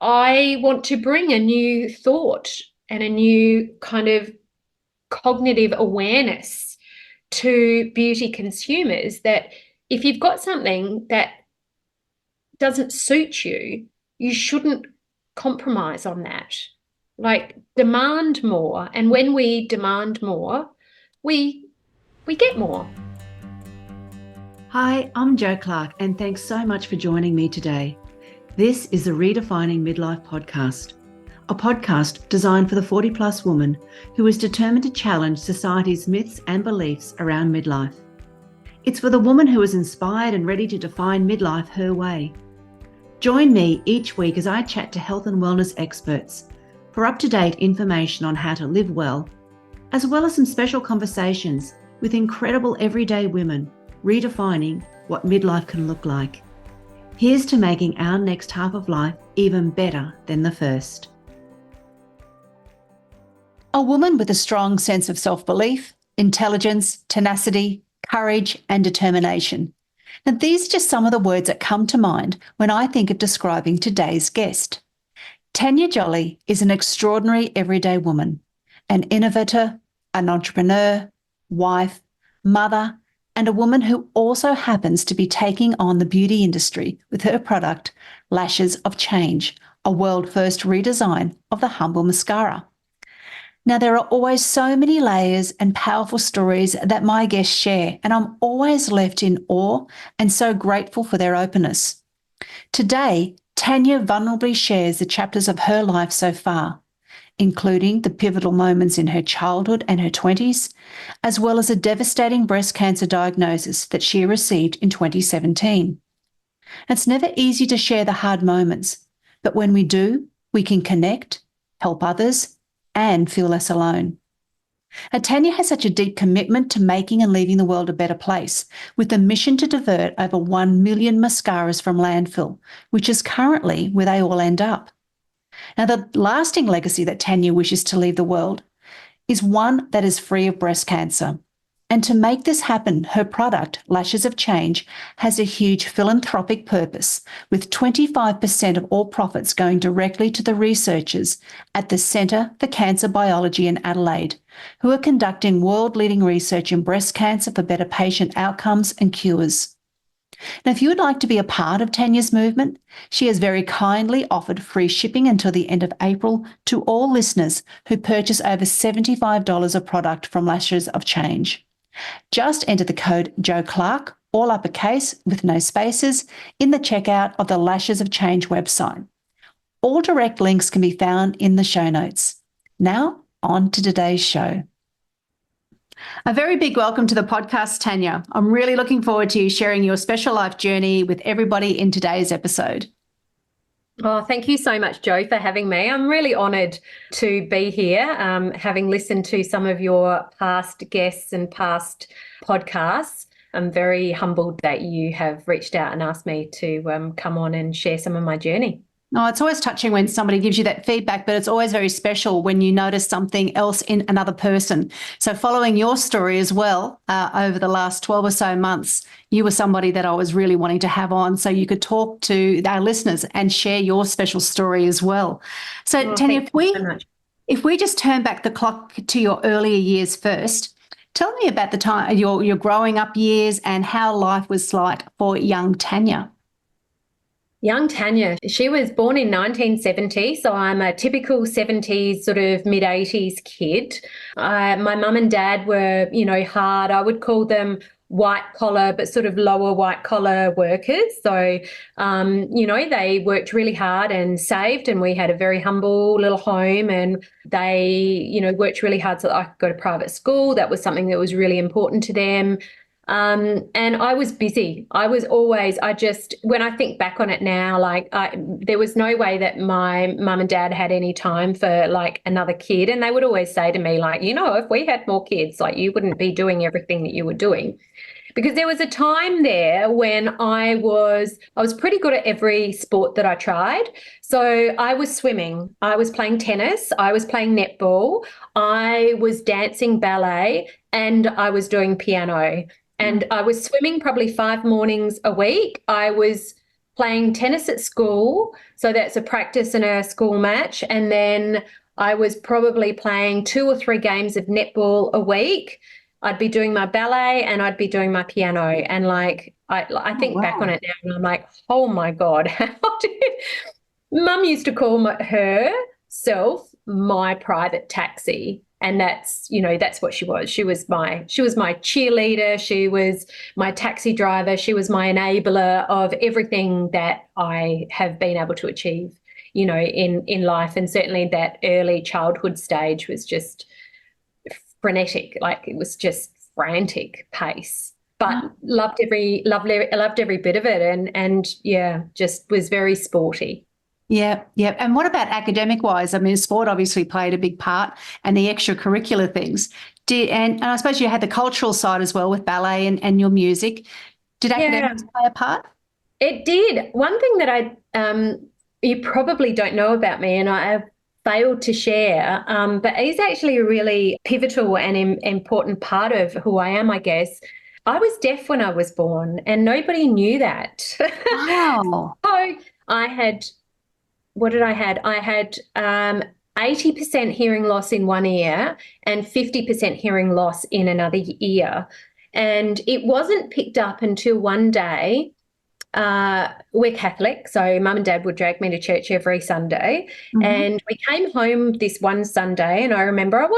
I want to bring a new thought and a new kind of cognitive awareness to beauty consumers that if you've got something that doesn't suit you, you shouldn't compromise on that. Like, demand more. And when we demand more, we get more. Hi, I'm Jo Clark, and thanks so much for joining me today. This is the Redefining Midlife podcast, a podcast designed for the 40-plus woman who is determined to challenge society's myths and beliefs around midlife. It's for the woman who is inspired and ready to define midlife her way. Join me each week as I chat to health and wellness experts for up-to-date information on how to live well as some special conversations with incredible everyday women redefining what midlife can look like. Here's to making our next half of life even better than the first. A woman with a strong sense of self-belief, intelligence, tenacity, courage, and determination. Now, these are just some of the words that come to mind when I think of describing today's guest. Tania Jolley is an extraordinary everyday woman, an innovator, an entrepreneur, wife, mother, and a woman who also happens to be taking on the beauty industry with her product, Lashes of Change, a world-first redesign of the Humble Mascara. Now, there are always so many layers and powerful stories that my guests share, and I'm always left in awe and so grateful for their openness. Today, Tania vulnerably shares the chapters of her life so far, including the pivotal moments in her childhood and her 20s, as well as a devastating breast cancer diagnosis that she received in 2017. It's never easy to share the hard moments, but when we do, we can connect, help others, and feel less alone. Tania has such a deep commitment to making and leaving the world a better place, with a mission to divert over 1 million mascaras from landfill, which is currently where they all end up. Now, the lasting legacy that Tania wishes to leave the world is one that is free of breast cancer. And to make this happen, her product, Lashes of Change, has a huge philanthropic purpose, with 25% of all profits going directly to the researchers at the Centre for Cancer Biology in Adelaide, who are conducting world-leading research in breast cancer for better patient outcomes and cures. Now, if you would like to be a part of Tania's movement, she has very kindly offered free shipping until the end of April to all listeners who purchase over $75 of product from Lashes of Change. Just enter the code Jo Clark, all uppercase with no spaces, in the checkout of the Lashes of Change website. All direct links can be found in the show notes. Now, on to today's show. A very big welcome to the podcast, Tania. I'm really looking forward to you sharing your special life journey with everybody in today's episode. Oh, thank you so much, Jo, for having me. I'm really honoured to be here, having listened to some of your past guests and past podcasts. I'm very humbled that you have reached out and asked me to come on and share some of my journey. Oh, it's always touching when somebody gives you that feedback, but it's always very special when you notice something else in another person. So following your story as well, over the last 12 or so months, you were somebody that I was really wanting to have on so you could talk to our listeners and share your special story as well. So Tania, if we just turn back the clock to your earlier years first, tell me about the time, your growing up years and how life was like for young Tania. Young Tania, she was born in 1970, so I'm a typical 70s, sort of mid-80s kid. My mum and dad were, hard. I would call them white collar, but sort of lower white collar workers. So, they worked really hard and saved, and we had a very humble little home, and they, worked really hard so that I could go to private school. That was something that was really important to them. And I was busy. I was always, when I think back on it now, there was no way that my mum and dad had any time for another kid. And they would always say to me, if we had more kids, you wouldn't be doing everything that you were doing. Because there was a time there when I was pretty good at every sport that I tried. So I was swimming, I was playing tennis, I was playing netball, I was dancing ballet, and I was doing piano. And I was swimming probably 5 mornings a week. I was playing tennis at school. So that's a practice and a school match. And then I was probably playing 2 or 3 games of netball a week. I'd be doing my ballet and I'd be doing my piano. And like, I think back on it now and I'm like, oh my God, how did Mum used to call herself my private taxi. And that's, you know, that's what she was. She was my cheerleader. She was my taxi driver. She was my enabler of everything that I have been able to achieve, you know, in life. And certainly that early childhood stage was just frenetic. Like it was just frantic pace. But loved every bit of it. And yeah, just was very sporty. Yeah, yeah. And what about academic wise? I mean, sport obviously played a big part and the extracurricular things. And I suppose you had the cultural side as well with ballet and your music. Did academics play a part? It did. One thing that you probably don't know about me, and I have failed to share, but is actually a really pivotal and important part of who I am, I guess. I was deaf when I was born and nobody knew that. Wow. So I had... What did I had? I had 80% hearing loss in one ear and 50% hearing loss in another ear. And it wasn't picked up until one day. We're Catholic, so Mum and Dad would drag me to church every Sunday. Mm-hmm. And we came home this one Sunday, and I remember it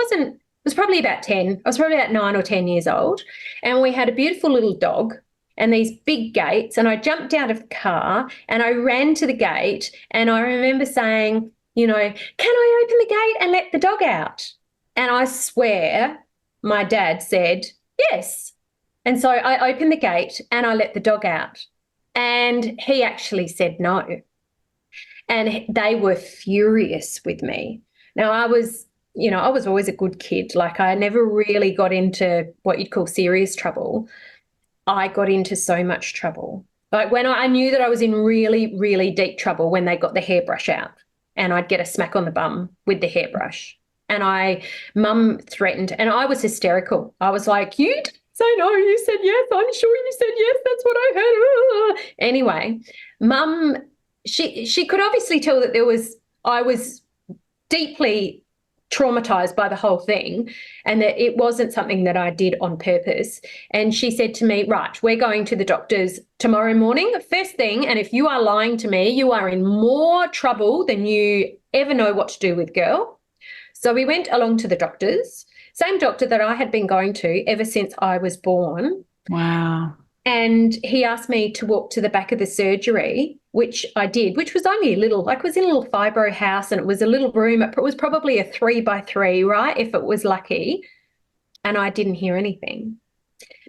was probably about 10. I was probably about 9 or 10 years old. And we had a beautiful little dog and these big gates, and I jumped out of the car and I ran to the gate, and I remember saying, you know, can I open the gate and let the dog out? And I swear my dad said, yes. And so I opened the gate and I let the dog out, and he actually said no. And they were furious with me. Now I was always a good kid. Like I never really got into what you'd call serious trouble. I got into so much trouble. Like when I knew that I was in really, really deep trouble when they got the hairbrush out, and I'd get a smack on the bum with the hairbrush. And Mum threatened, and I was hysterical. I was like, you didn't say no, you said yes. I'm sure you said yes. That's what I heard. Anyway, Mum, she could obviously tell that I was deeply traumatized by the whole thing, and that it wasn't something that I did on purpose. And she said to me, right, we're going to the doctors tomorrow morning, first thing, and if you are lying to me, you are in more trouble than you ever know what to do with, girl. So we went along to the doctors, same doctor that I had been going to ever since I was born. Wow. And he asked me to walk to the back of the surgery, which I did, which was only it was in a little fibro house, and it was a little room. It was probably a 3x3, right, if it was lucky. And I didn't hear anything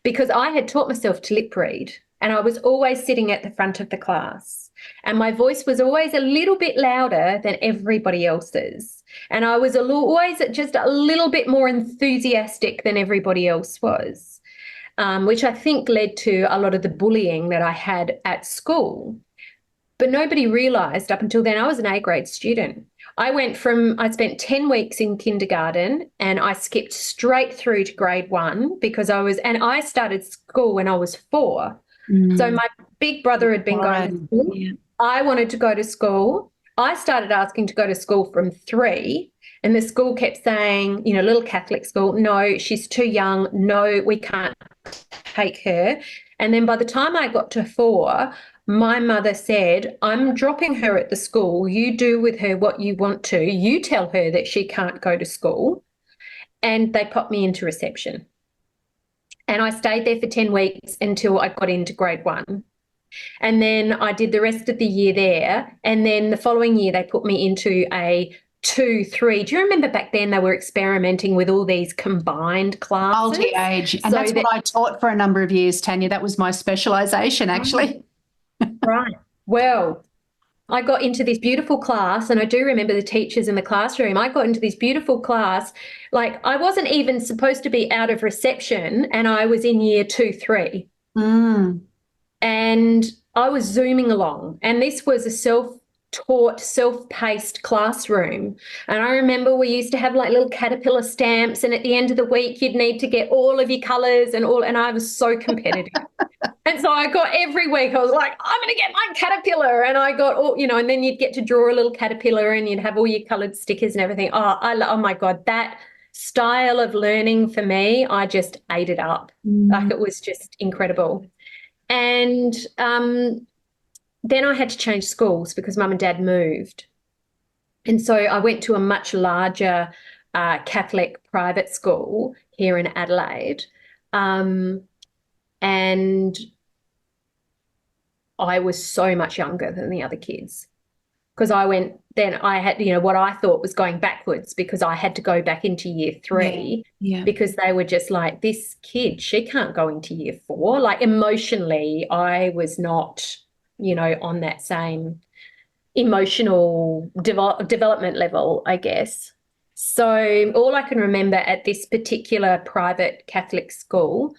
because I had taught myself to lip read, and I was always sitting at the front of the class, and my voice was always a little bit louder than everybody else's. And I was always just a little bit more enthusiastic than everybody else was. Which I think led to a lot of the bullying that I had at school. But nobody realised up until then I was an A-grade student. I spent 10 weeks in kindergarten and I skipped straight through to grade 1 because I started school when I was 4. So my big brother had been going to school. Yeah. I wanted to go to school. I started asking to go to school from 3, and the school kept saying, you know, little Catholic school, no, she's too young. No, we can't take her. And then by the time I got to 4, my mother said, I'm dropping her at the school. You do with her what you want to. You tell her that she can't go to school. And they popped me into reception. And I stayed there for 10 weeks until I got into grade 1. And then I did the rest of the year there. And then the following year, they put me into a 2-3. Do you remember back then they were experimenting with all these combined classes? Multi-age. And so that's what I taught for a number of years, Tania. That was my specialisation, actually. Right. Well, I got into this beautiful class, and I do remember the teachers in the classroom. I got into this beautiful class. Like I wasn't even supposed to be out of reception, and I was in year 2-3. And I was zooming along, and this was a taught self-paced classroom. And I remember we used to have like little caterpillar stamps, and at the end of the week you'd need to get all of your colours and I was so competitive. And so I got every week, I was like, I'm going to get my caterpillar. And I got all, and then you'd get to draw a little caterpillar and you'd have all your coloured stickers and everything. Oh my God, that style of learning for me, I just ate it up. Like, it was just incredible. And then I had to change schools because Mum and Dad moved. And so I went to a much larger Catholic private school here in Adelaide. And I was so much younger than the other kids, because I had, what I thought was going backwards, because I had to go back into year 3 because they were just like, this kid, she can't go into year 4. Like, emotionally, I was not, on that same emotional development level, I guess. So all I can remember at this particular private Catholic school,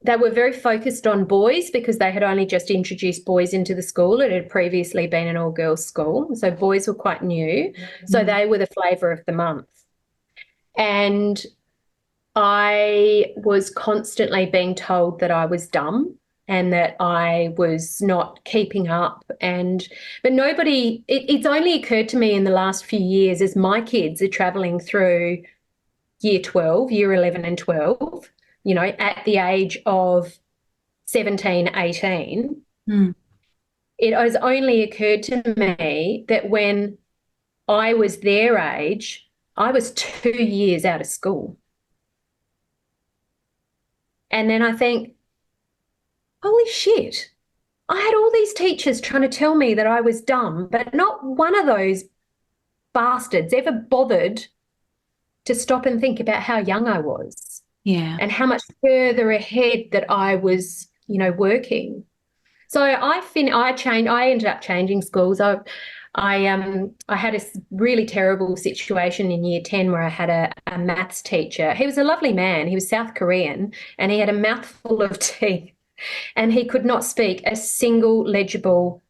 they were very focused on boys because they had only just introduced boys into the school. It had previously been an all-girls school, so boys were quite new. So they were the flavour of the month. And I was constantly being told that I was dumb and that I was not keeping up. But nobody, it's only occurred to me in the last few years, as my kids are travelling through year 12, year 11 and 12, at the age of 17, 18, it has only occurred to me that when I was their age, I was 2 years out of school. And then I think, holy shit, I had all these teachers trying to tell me that I was dumb, but not one of those bastards ever bothered to stop and think about how young I was. Yeah. And how much further ahead that I was, working. So I ended up changing schools. I had a really terrible situation in year 10 where I had a maths teacher. He was a lovely man. He was South Korean, and he had a mouthful of teeth, and he could not speak a single legible,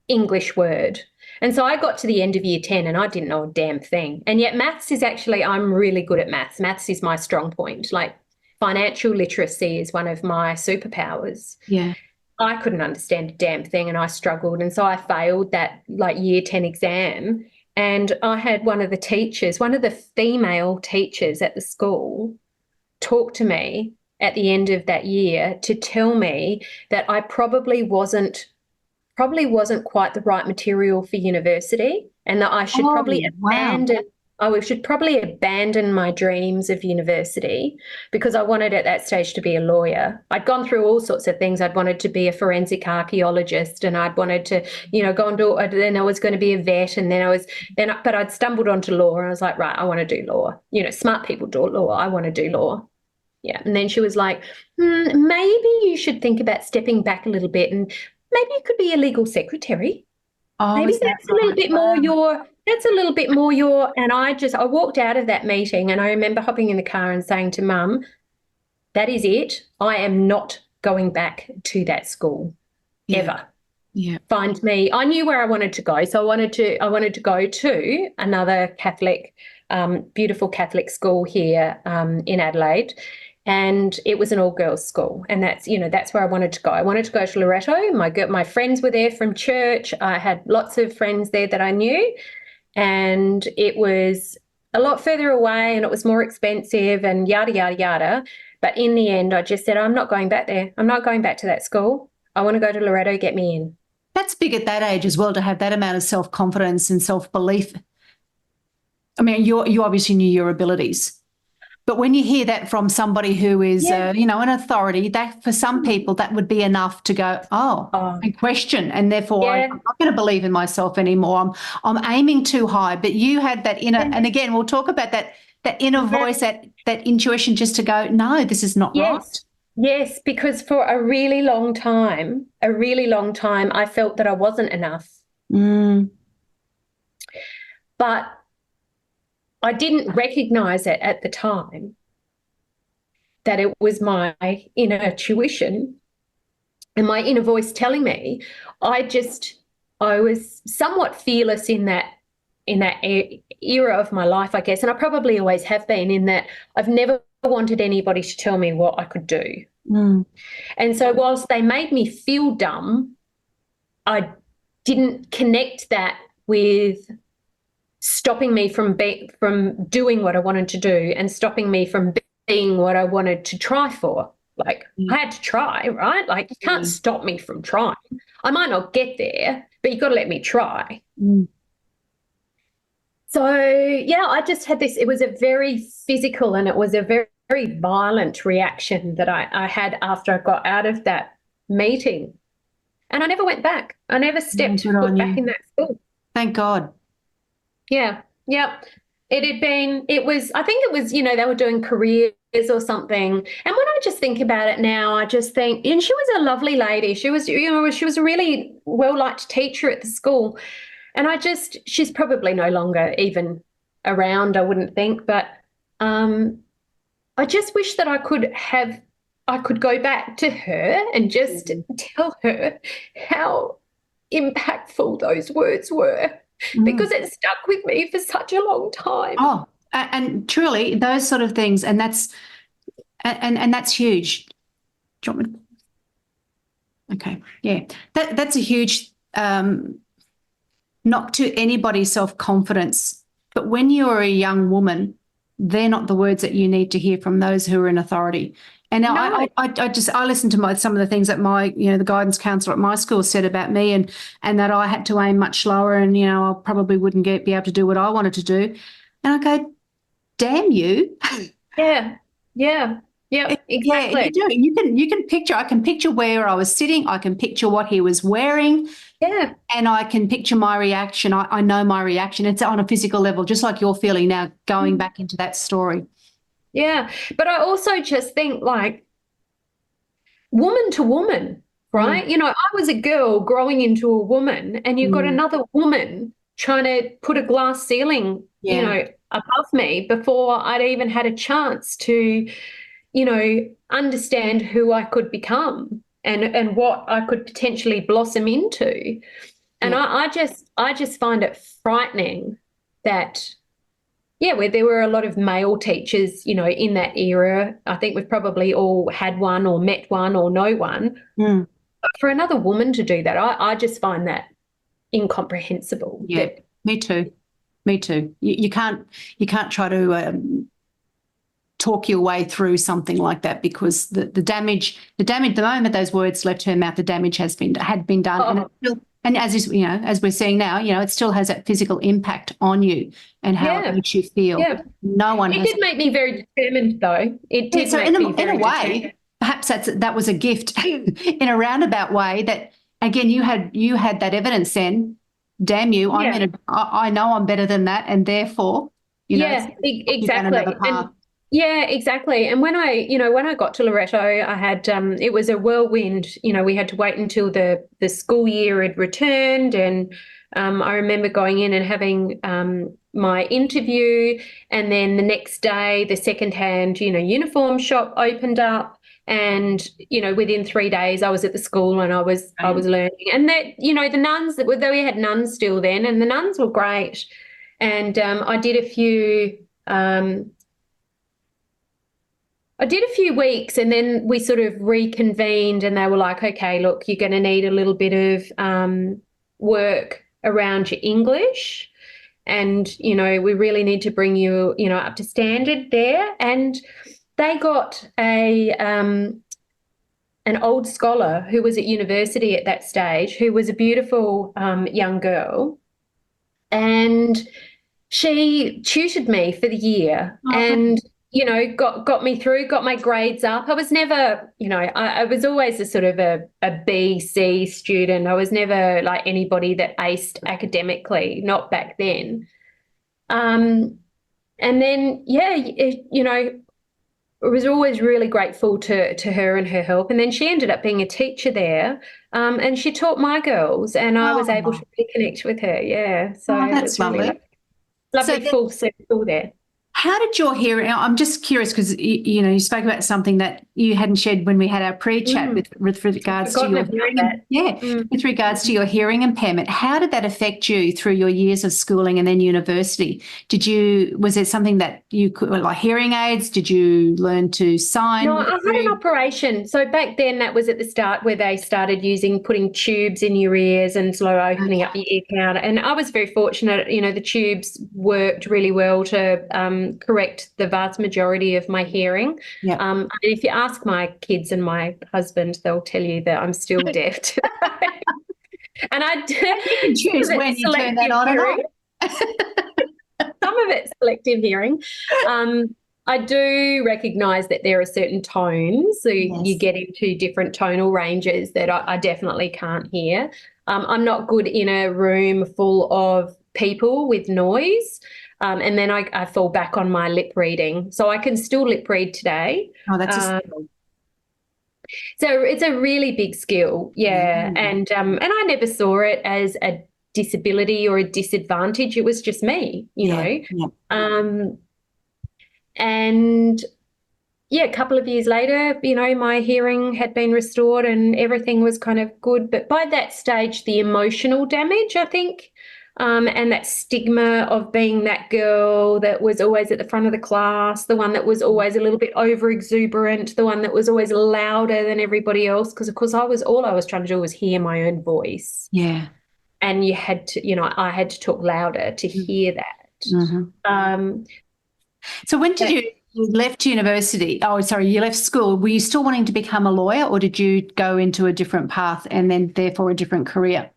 English word. And so I got to the end of year 10 and I didn't know a damn thing. And yet maths is actually, I'm really good at maths. Maths is my strong point. Like, financial literacy is one of my superpowers. Yeah. I couldn't understand a damn thing and I struggled. And so I failed that year 10 exam. And I had one of the female teachers at the school, talk to me at the end of that year to tell me that I probably wasn't quite the right material for university, and that I should probably abandon my dreams of university, because I wanted at that stage to be a lawyer. I'd gone through all sorts of things. I'd wanted to be a forensic archaeologist, and I'd wanted to, go and then I was going to be a vet, and but I'd stumbled onto law, and I was like, right, I want to do law. Smart people do law. I want to do law. Yeah. And then she was like, maybe you should think about stepping back a little bit, and maybe you could be a legal secretary. Oh, maybe that's a little bit more your, and I walked out of that meeting, and I remember hopping in the car and saying to Mum, that is it. I am not going back to that school ever. Yeah. Find me. I knew where I wanted to go. So I wanted to go to another Catholic, beautiful Catholic school here in Adelaide. And it was an all-girls school, and that's where I wanted to go. I wanted to go to Loreto. My friends were there from church. I had lots of friends there that I knew, and it was a lot further away, and it was more expensive, and yada, yada, yada. But in the end, I just said, I'm not going back there. I'm not going back to that school. I want to go to Loreto, get me in. That's big at that age as well, to have that amount of self-confidence and self-belief. I mean, you obviously knew your abilities. But when you hear that from somebody who is, an authority, that for some people that would be enough to go, and question, and therefore I'm not going to believe in myself anymore. I'm aiming too high. But you had that inner, and again, we'll talk about that inner voice, that intuition, just to go, no, this is not right. Yes, because for a really long time, I felt that I wasn't enough. But I didn't recognise it at the time, that it was my inner tuition and my inner voice telling me. I just I was somewhat fearless in that era of my life, I guess, and I probably always have been, in that I've never wanted anybody to tell me what I could do. And so whilst they made me feel dumb, I didn't connect that with stopping me from doing what I wanted to do and stopping me from being what I wanted to try for. Like, I had to try, right? Like, you can't stop me from trying. I might not get there, but you've got to let me try. So, yeah, I just had this, it was a very physical and it was a very, very violent reaction that I had after I got out of that meeting. And I never went back. I never stepped foot back in that school. Thank God. Yeah. I think it was, they were doing careers or something. And when I just think about it now, I just think, and she was a lovely lady. She was, she was a really well-liked teacher at the school. And she's probably no longer even around, I wouldn't think. But I just wish that I could go back to her and just tell her how impactful those words were, because it stuck with me for such a long time. Oh, and truly those sort of things, and that's huge. Do you want me to? Okay, yeah, that's a huge knock to anybody's self-confidence. But when you're a young woman, they're not the words that you need to hear from those who are in authority. And now I listened to some of the things that the guidance counsellor at my school said about me, and that I had to aim much lower, and I probably wouldn't be able to do what I wanted to do. And I go, damn you. Yeah, exactly. Yeah, you do. You can picture. I can picture where I was sitting. I can picture what he was wearing. Yeah. And I can picture my reaction. I know my reaction. It's on a physical level, just like you're feeling now, going back into that story. Yeah. But I also just think, like, woman to woman, right? I was a girl growing into a woman, and you've got another woman trying to put a glass ceiling, above me before I'd even had a chance to, understand who I could become and what I could potentially blossom into. And I just find it frightening that, where there were a lot of male teachers, in that era. I think we've probably all had one or met one or know one. But for another woman to do that, I just find that incomprehensible. Yeah, me too. You can't try to talk your way through something like that, because the damage, the moment those words left her mouth, the damage had been done. And as we're seeing now, it still has that physical impact on you and how it makes you feel. Yeah. No one. It did make me very determined, though. It did. So make me in a way, determined. Perhaps that was a gift in a roundabout way. That again, you had that evidence. Then, damn you, I know I'm better than that, and therefore, exactly. Yeah, exactly. And when I got to Loretto, I had it was a whirlwind. We had to wait until the school year had returned, and I remember going in and having my interview, and then the next day the secondhand uniform shop opened up, and within 3 days I was at the school and I was learning. And that the nuns, that we had nuns still then, and the nuns were great, and I did a few. I did a few weeks, and then we sort of reconvened, and they were like, okay, look, you're going to need a little bit of work around your English, and, we really need to bring you, up to standard there. And they got an old scholar who was at university at that stage, who was a beautiful young girl, and she tutored me for the year. And got me through, got my grades up. I was never, I was always a sort of a B, C student. I was never like anybody that aced academically, not back then. And then, I was always really grateful to her and her help. And then she ended up being a teacher there, and she taught my girls, and I was able to reconnect with her. Yeah. So that's lovely. Lovely full circle there. How did your hearing? I'm just curious because you spoke about something that you hadn't shared when we had our pre-chat with regards to your hearing. With regards to your hearing impairment, how did that affect you through your years of schooling and then university? Was it something that you could, like hearing aids? Did you learn to sign? No, I had an operation. So back then, that was at the start where they started putting tubes in your ears and slow opening up your ear canal. And I was very fortunate, the tubes worked really well to correct the vast majority of my hearing. Yeah. And if you ask my kids and my husband, they'll tell you that I'm still deaf today. And I do. You can choose when you turn that on and off. Some of it's selective hearing. I do recognise that there are certain tones, so you get into different tonal ranges that I definitely can't hear. I'm not good in a room full of people with noise, and then I fall back on my lip reading. So I can still lip read today. Oh, that's a skill. So it's a really big skill, yeah. And I never saw it as a disability or a disadvantage. It was just me, you know. And a couple of years later, my hearing had been restored and everything was kind of good. But by that stage, the emotional damage, I think, and that stigma of being that girl that was always at the front of the class, the one that was always a little bit over exuberant, the one that was always louder than everybody else, because of course all I was trying to do was hear my own voice. Yeah. And you had to, I had to talk louder to hear that. So when did you left university? Oh, sorry, you left school. Were you still wanting to become a lawyer, or did you go into a different path and then therefore a different career?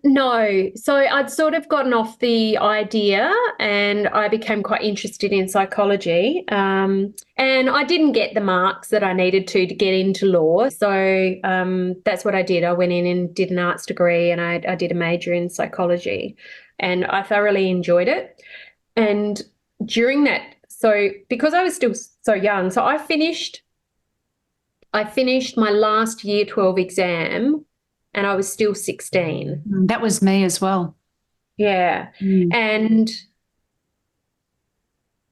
No. So I'd sort of gotten off the idea and I became quite interested in psychology. And I didn't get the marks that I needed to get into law. So that's what I did. I went in and did an arts degree and I did a major in psychology, and I thoroughly enjoyed it. And during that, so because I was still so young, so I finished my last year 12 exam and I was still 16. That was me as well. Yeah. And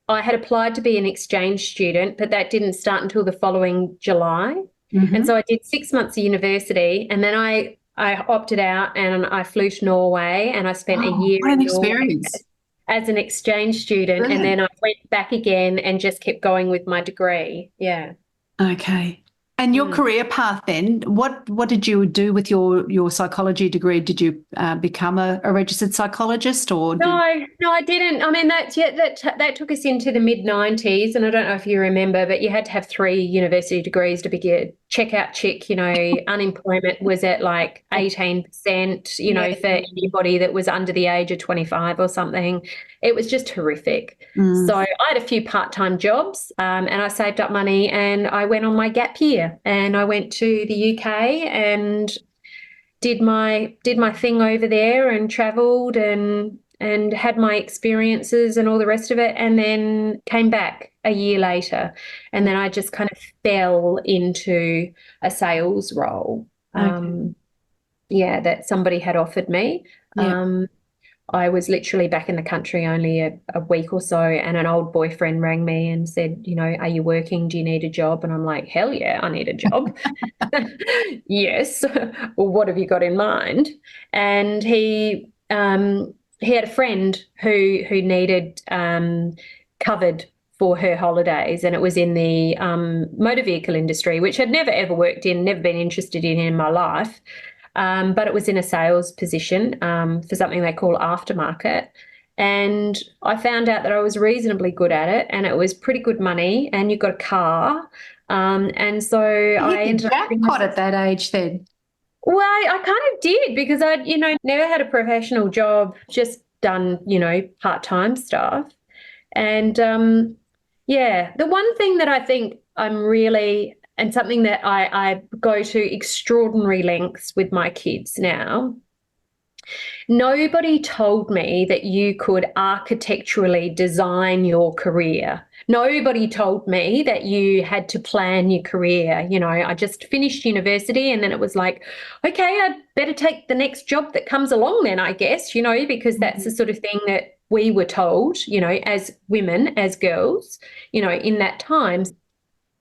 I had applied to be an exchange student, but that didn't start until the following July. And so I did 6 months of university, and then I opted out and I flew to Norway, and I spent a year what an in Norway experience. as an exchange student. Brilliant. And then I went back again and just kept going with my degree. Yeah. Okay. And your career path then, what did you do with your psychology degree? Did you become a registered psychologist or? No, I didn't. I mean, that took us into the mid-90s, and I don't know if you remember, but you had to have 3 university degrees to be a checkout chick. Unemployment was at like 18%, for anybody that was under the age of 25 or something. It was just horrific. So I had a few part-time jobs, and I saved up money and I went on my gap year, and I went to the UK and did my thing over there and travelled and had my experiences and all the rest of it, and then came back a year later, and then I just kind of fell into a sales role. That somebody had offered me. I was literally back in the country only a week or so, and an old boyfriend rang me and said, are you working? Do you need a job? And I'm like, hell yeah, I need a job. Yes. Well, what have you got in mind? And he had a friend who needed covered for her holidays, and it was in the motor vehicle industry, which I'd never ever worked in, never been interested in my life. But it was in a sales position for something they call aftermarket. And I found out that I was reasonably good at it, and it was pretty good money, and you got a car. And so I ended up jackpot at that age then. Well, I kind of did, because I'd, never had a professional job, just done, part-time stuff. And the one thing that I think I'm really, and something that I go to extraordinary lengths with my kids now, nobody told me that you could architecturally design your career. Nobody told me that you had to plan your career. I just finished university, and then it was like, okay, I'd better take the next job that comes along then, I guess, because that's the sort of thing that we were told, as women, as girls, in that time.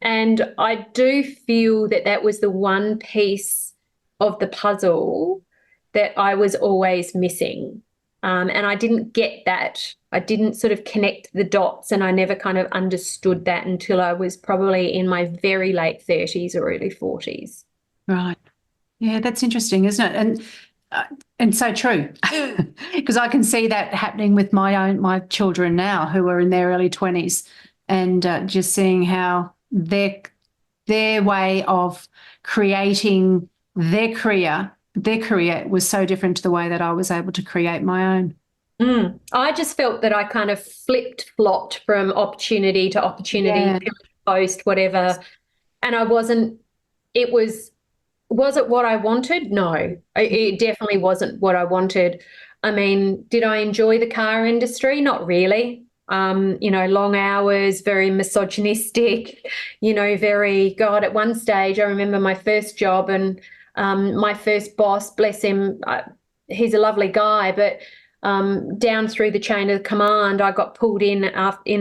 And I do feel that that was the one piece of the puzzle that I was always missing. And I didn't get that. I didn't sort of connect the dots, and I never kind of understood that until I was probably in my very late 30s or early 40s. Right. Yeah, that's interesting, isn't it? And so true, because I can see that happening with my children now who are in their early 20s, and just seeing how their way of creating their career was so different to the way that I was able to create my own. I just felt that I kind of flopped from opportunity to opportunity, post, whatever. And I wasn't, was it what I wanted? No, it definitely wasn't what I wanted. I mean, did I enjoy the car industry? Not really. Long hours, very misogynistic, God, at one stage, I remember my first job, and my first boss, bless him, he's a lovely guy, but down through the chain of command, I got pulled in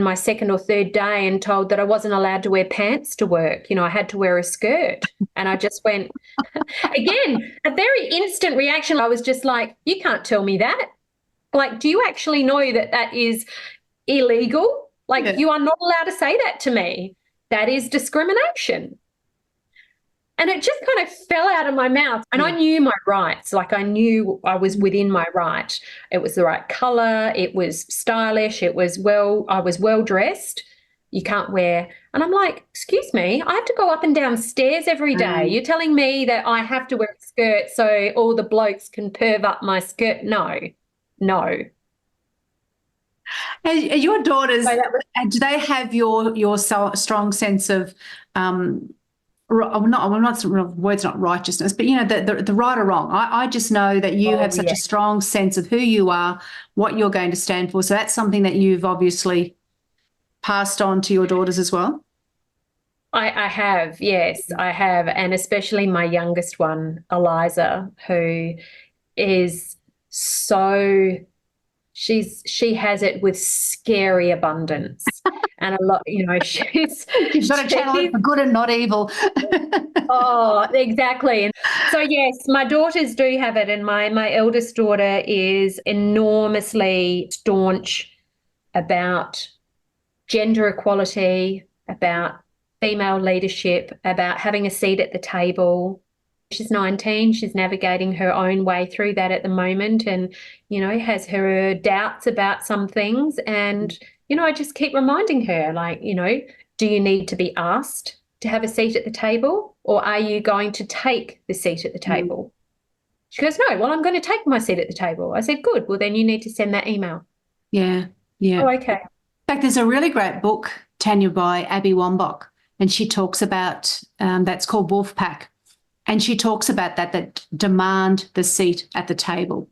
my second or third day and told that I wasn't allowed to wear pants to work. I had to wear a skirt. And I just went, again, a very instant reaction. I was just like, you can't tell me that. Like, do you actually know that that is illegal? Like, you are not allowed to say that to me. That is discrimination. And it just kind of fell out of my mouth. And I knew my rights. Like, I knew I was within my right. It was the right color. It was stylish. I was well dressed. You can't wear. And I'm like, excuse me, I have to go up and down stairs every day. You're telling me that I have to wear a skirt so all the blokes can perv up my skirt? No. Your daughters, do they have your strong sense of words not righteousness, but the right or wrong? I just know that you have such a strong sense of who you are, what you're going to stand for. So that's something that you've obviously passed on to your daughters as well. I have, yes, I have. And especially my youngest one, Eliza, who is she has it with scary abundance. And a lot, she's got to channel it for good and not evil. Oh, exactly. And so yes, my daughters do have it, and my eldest daughter is enormously staunch about gender equality, about female leadership, about having a seat at the table. She's 19. She's navigating her own way through that at the moment, and, has her doubts about some things. And, I just keep reminding her, like, do you need to be asked to have a seat at the table, or are you going to take the seat at the table? She goes, no, well, I'm going to take my seat at the table. I said, good. Well, then you need to send that email. Yeah. Oh, okay. In fact, there's a really great book, Tania, by Abby Wambach, and she talks about, that's called Wolfpack. And she talks about that demand the seat at the table.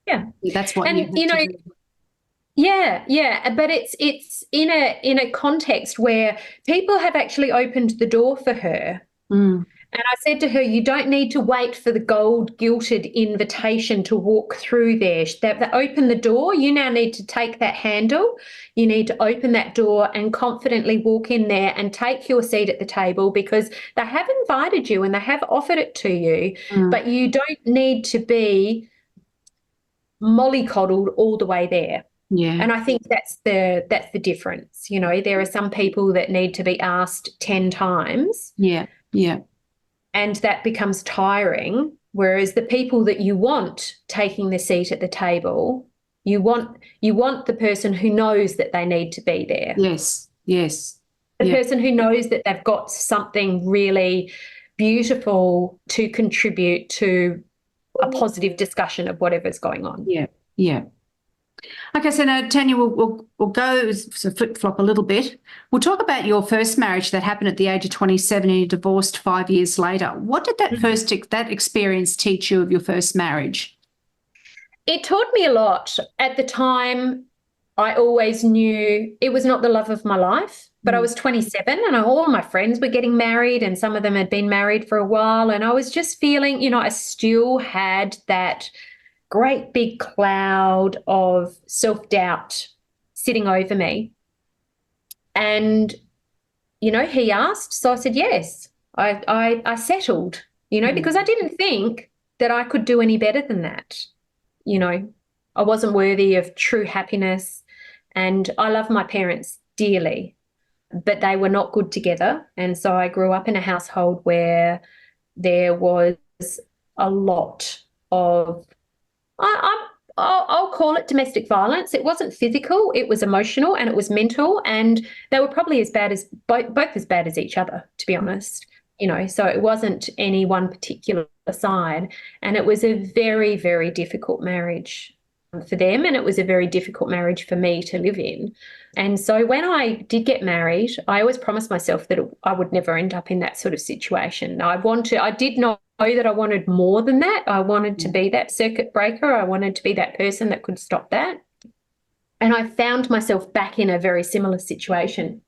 Yeah. That's what you do. Yeah. But it's in a context where people have actually opened the door for her. And I said to her, you don't need to wait for the gold-gilded invitation to walk through there. They open the door. You now need to take that handle. You need to open that door and confidently walk in there and take your seat at the table, because they have invited you and they have offered it to you, but you don't need to be mollycoddled all the way there. Yeah. And I think that's the difference. There are some people that need to be asked 10 times. Yeah. And that becomes tiring, whereas the people that you want taking the seat at the table, you want the person who knows that they need to be there. Yes. The person who knows that they've got something really beautiful to contribute to a positive discussion of whatever's going on. Yeah. Okay, so now, Tania, we'll go flip-flop a little bit. We'll talk about your first marriage that happened at the age of 27 and you divorced 5 years later. What did that experience teach you of your first marriage? It taught me a lot. At the time, I always knew it was not the love of my life, but I was 27 and all my friends were getting married, and some of them had been married for a while, and I was just feeling, I still had that great big cloud of self-doubt sitting over me. And, he asked, so I said yes. I settled, because I didn't think that I could do any better than that. I wasn't worthy of true happiness, and I love my parents dearly, but they were not good together. And so I grew up in a household where there was a lot of, I'll call it domestic violence. It wasn't physical, it was emotional and it was mental, and they were probably as bad as both as bad as each other, to be honest. So it wasn't any one particular side, and it was a very, very difficult marriage for them, and it was a very difficult marriage for me to live in. And so when I did get married, I always promised myself that I would never end up in that sort of situation. I did not know that I wanted more than that. I wanted to be that circuit breaker. I wanted to be that person that could stop that. And I found myself back in a very similar situation.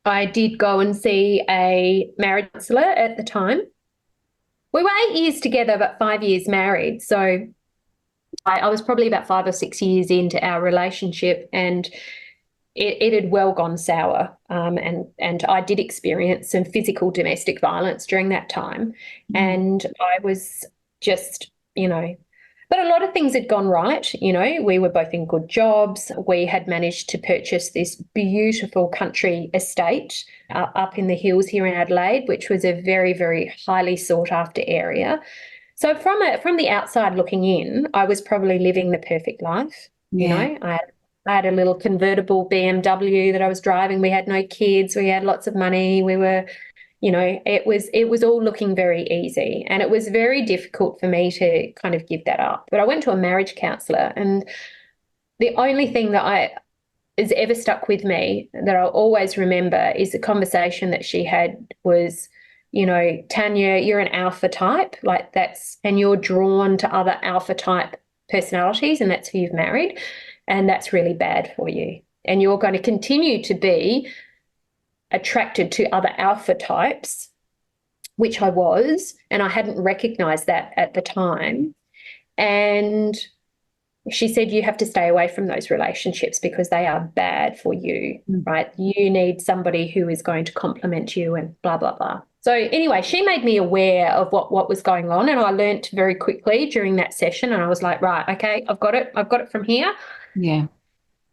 I did go and see a marriage counsellor at the time. We were 8 years together, but 5 years married. So I was probably about 5 or 6 years into our relationship, and it had well gone sour. And I did experience some physical domestic violence during that time. And I was just, but a lot of things had gone right. We were both in good jobs. We had managed to purchase this beautiful country estate up in the hills here in Adelaide, which was a very, very highly sought after area. So from the outside looking in, I was probably living the perfect life. Yeah. I had a little convertible BMW that I was driving. We had no kids. We had lots of money. We were, it was all looking very easy, and it was very difficult for me to kind of give that up. But I went to a marriage counsellor, and the only thing that has ever stuck with me that I'll always remember is the conversation that she had was, Tania, you're an alpha type, and you're drawn to other alpha type personalities, and that's who you've married, and that's really bad for you. And you're going to continue to be attracted to other alpha types, which I was, and I hadn't recognized that at the time. And she said, you have to stay away from those relationships because they are bad for you, right? You need somebody who is going to complement you and blah, blah, blah. So anyway, she made me aware of what was going on, and I learnt very quickly during that session, and I was like, right, okay, I've got it from here. Yeah.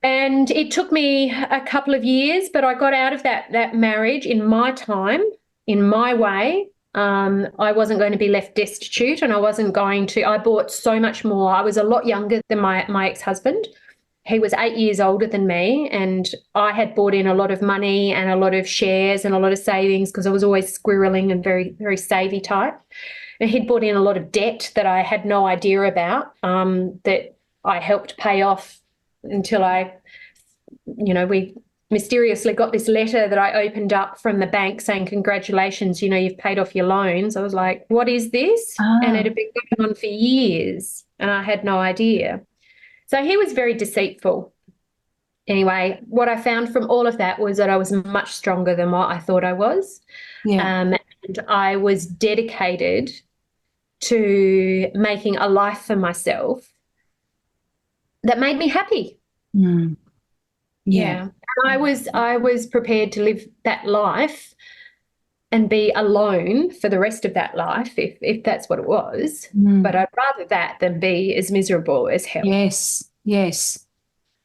And it took me a couple of years, but I got out of that marriage in my time, in my way. I wasn't going to be left destitute, and I bought so much more. I was a lot younger than my ex-husband. He was 8 years older than me, and I had bought in a lot of money and a lot of shares and a lot of savings because I was always squirreling and very, very savvy type. And he'd bought in a lot of debt that I had no idea about, that I helped pay off until we mysteriously got this letter that I opened up from the bank saying, congratulations, you've paid off your loans. I was like, what is this? And it had been going on for years, and I had no idea. So he was very deceitful. Anyway, what I found from all of that was that I was much stronger than what I thought I was. Yeah. And I was dedicated to making a life for myself that made me happy. Yeah. And I was prepared to live that life and be alone for the rest of that life, if that's what it was. But I'd rather that than be as miserable as hell. Yes, yes.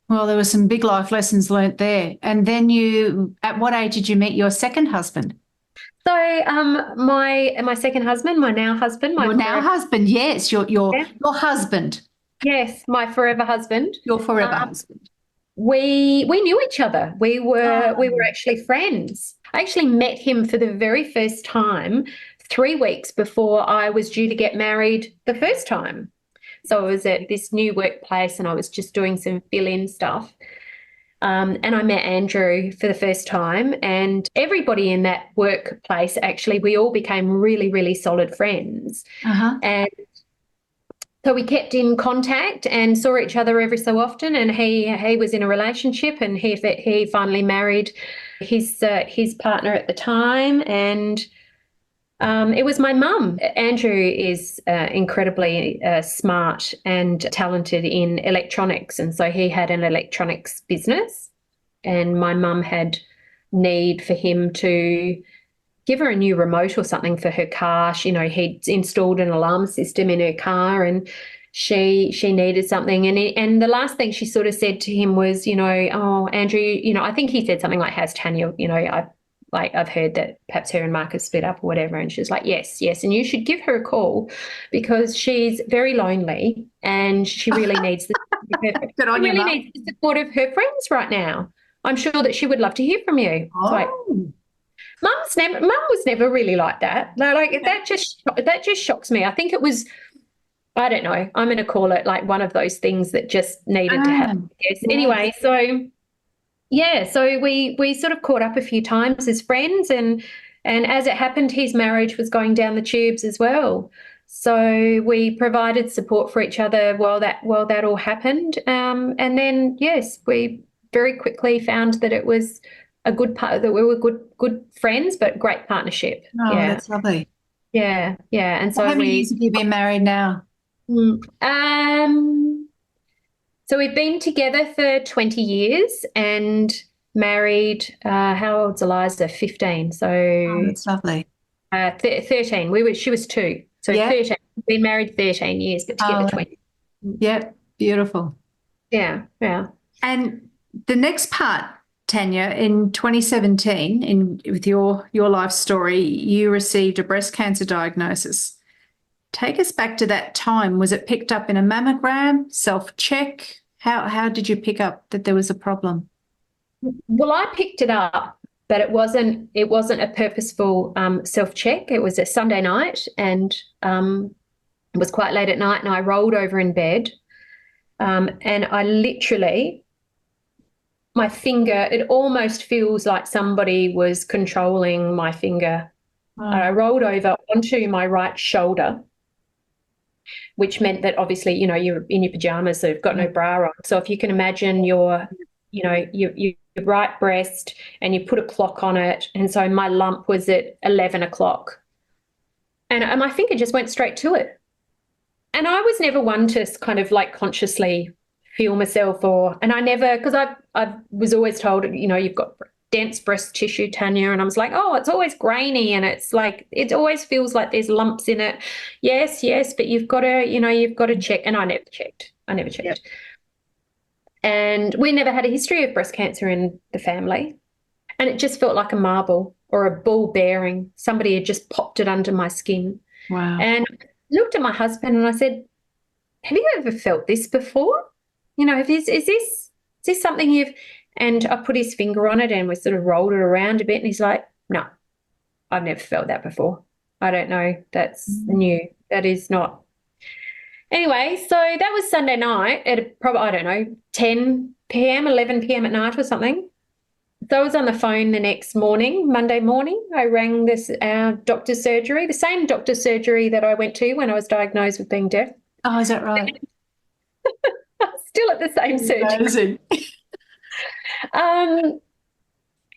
Well, there were some big life lessons learnt there. And then at what age did you meet your second husband? So my second husband, my now husband. Your now husband, yes, your husband. Yes, my forever husband. Your forever husband. We knew each other. We were actually friends. I actually met him for the very first time 3 weeks before I was due to get married the first time. So I was at this new workplace and I was just doing some fill-in stuff. And I met Andrew for the first time, and everybody in that workplace, actually, we all became really, really solid friends. And so we kept in contact and saw each other every so often, and he was in a relationship, and he finally married his partner at the time, and It was my mum. Andrew is incredibly smart and talented in electronics, and so he had an electronics business, and my mum had need for him to give her a new remote or something for her car. He'd installed an alarm system in her car, and she needed something. And the last thing she sort of said to him was, oh, Andrew, I think he said something like, "How's Tanya? I've heard that perhaps her and Mark have split up or whatever." And she was like, yes, and you should give her a call because she's very lonely and she really needs Good on you, Mum. needs the support of her friends right now. I'm sure that she would love to hear from you. Oh. It's like, Mum was never really like that. That just shocks me. I think it was, I don't know, I'm going to call it like one of those things that just needed to happen. Yes. Anyway, so we sort of caught up a few times as friends, and as it happened, his marriage was going down the tubes as well. So we provided support for each other while that all happened. And then, yes, we very quickly found that it was a good part, that we were good friends, but great partnership. Oh, yeah. That's lovely. Yeah. And so how many years have you been married now? So we've been together for 20 years and married, how old's Eliza? 15. So that's lovely. 13. She was 2. So 13. We've been married 13 years, but together 20. Yeah, beautiful. Yeah. And the next part, Tania, in 2017, with your life story, you received a breast cancer diagnosis. Take us back to that time. Was it picked up in a mammogram, self-check? How did you pick up that there was a problem? Well, I picked it up, but it wasn't a purposeful self-check. It was a Sunday night, and it was quite late at night, and I rolled over in bed, and I literally, my finger, it almost feels like somebody was controlling my finger. Oh. And I rolled over onto my right shoulder, which meant that obviously, you're in your pajamas, so you've got no bra on. So if you can imagine your right breast, and you put a clock on it, and so my lump was at 11 o'clock, and my finger just went straight to it. And I was never one to kind of like consciously feel myself, and I never, because I was always told, you've got dense breast tissue, Tania, and I was like, oh, it's always grainy, and it's like, it always feels like there's lumps in it. Yes, but you've got to check. And I never checked. Yep. And we never had a history of breast cancer in the family, and it just felt like a marble or a ball bearing. Somebody had just popped it under my skin. Wow. And I looked at my husband and I said, have you ever felt this before? Is this something you've... And I put his finger on it, and we sort of rolled it around a bit, and he's like, no, I've never felt that before. I don't know. That's new. That is not. Anyway, so that was Sunday night at probably, I don't know, 10 p.m., 11 p.m. at night or something. So I was on the phone the next morning, Monday morning. I rang this doctor's surgery, the same doctor's surgery that I went to when I was diagnosed with being deaf. Oh, is that right? Still at the same surgery. Amazing.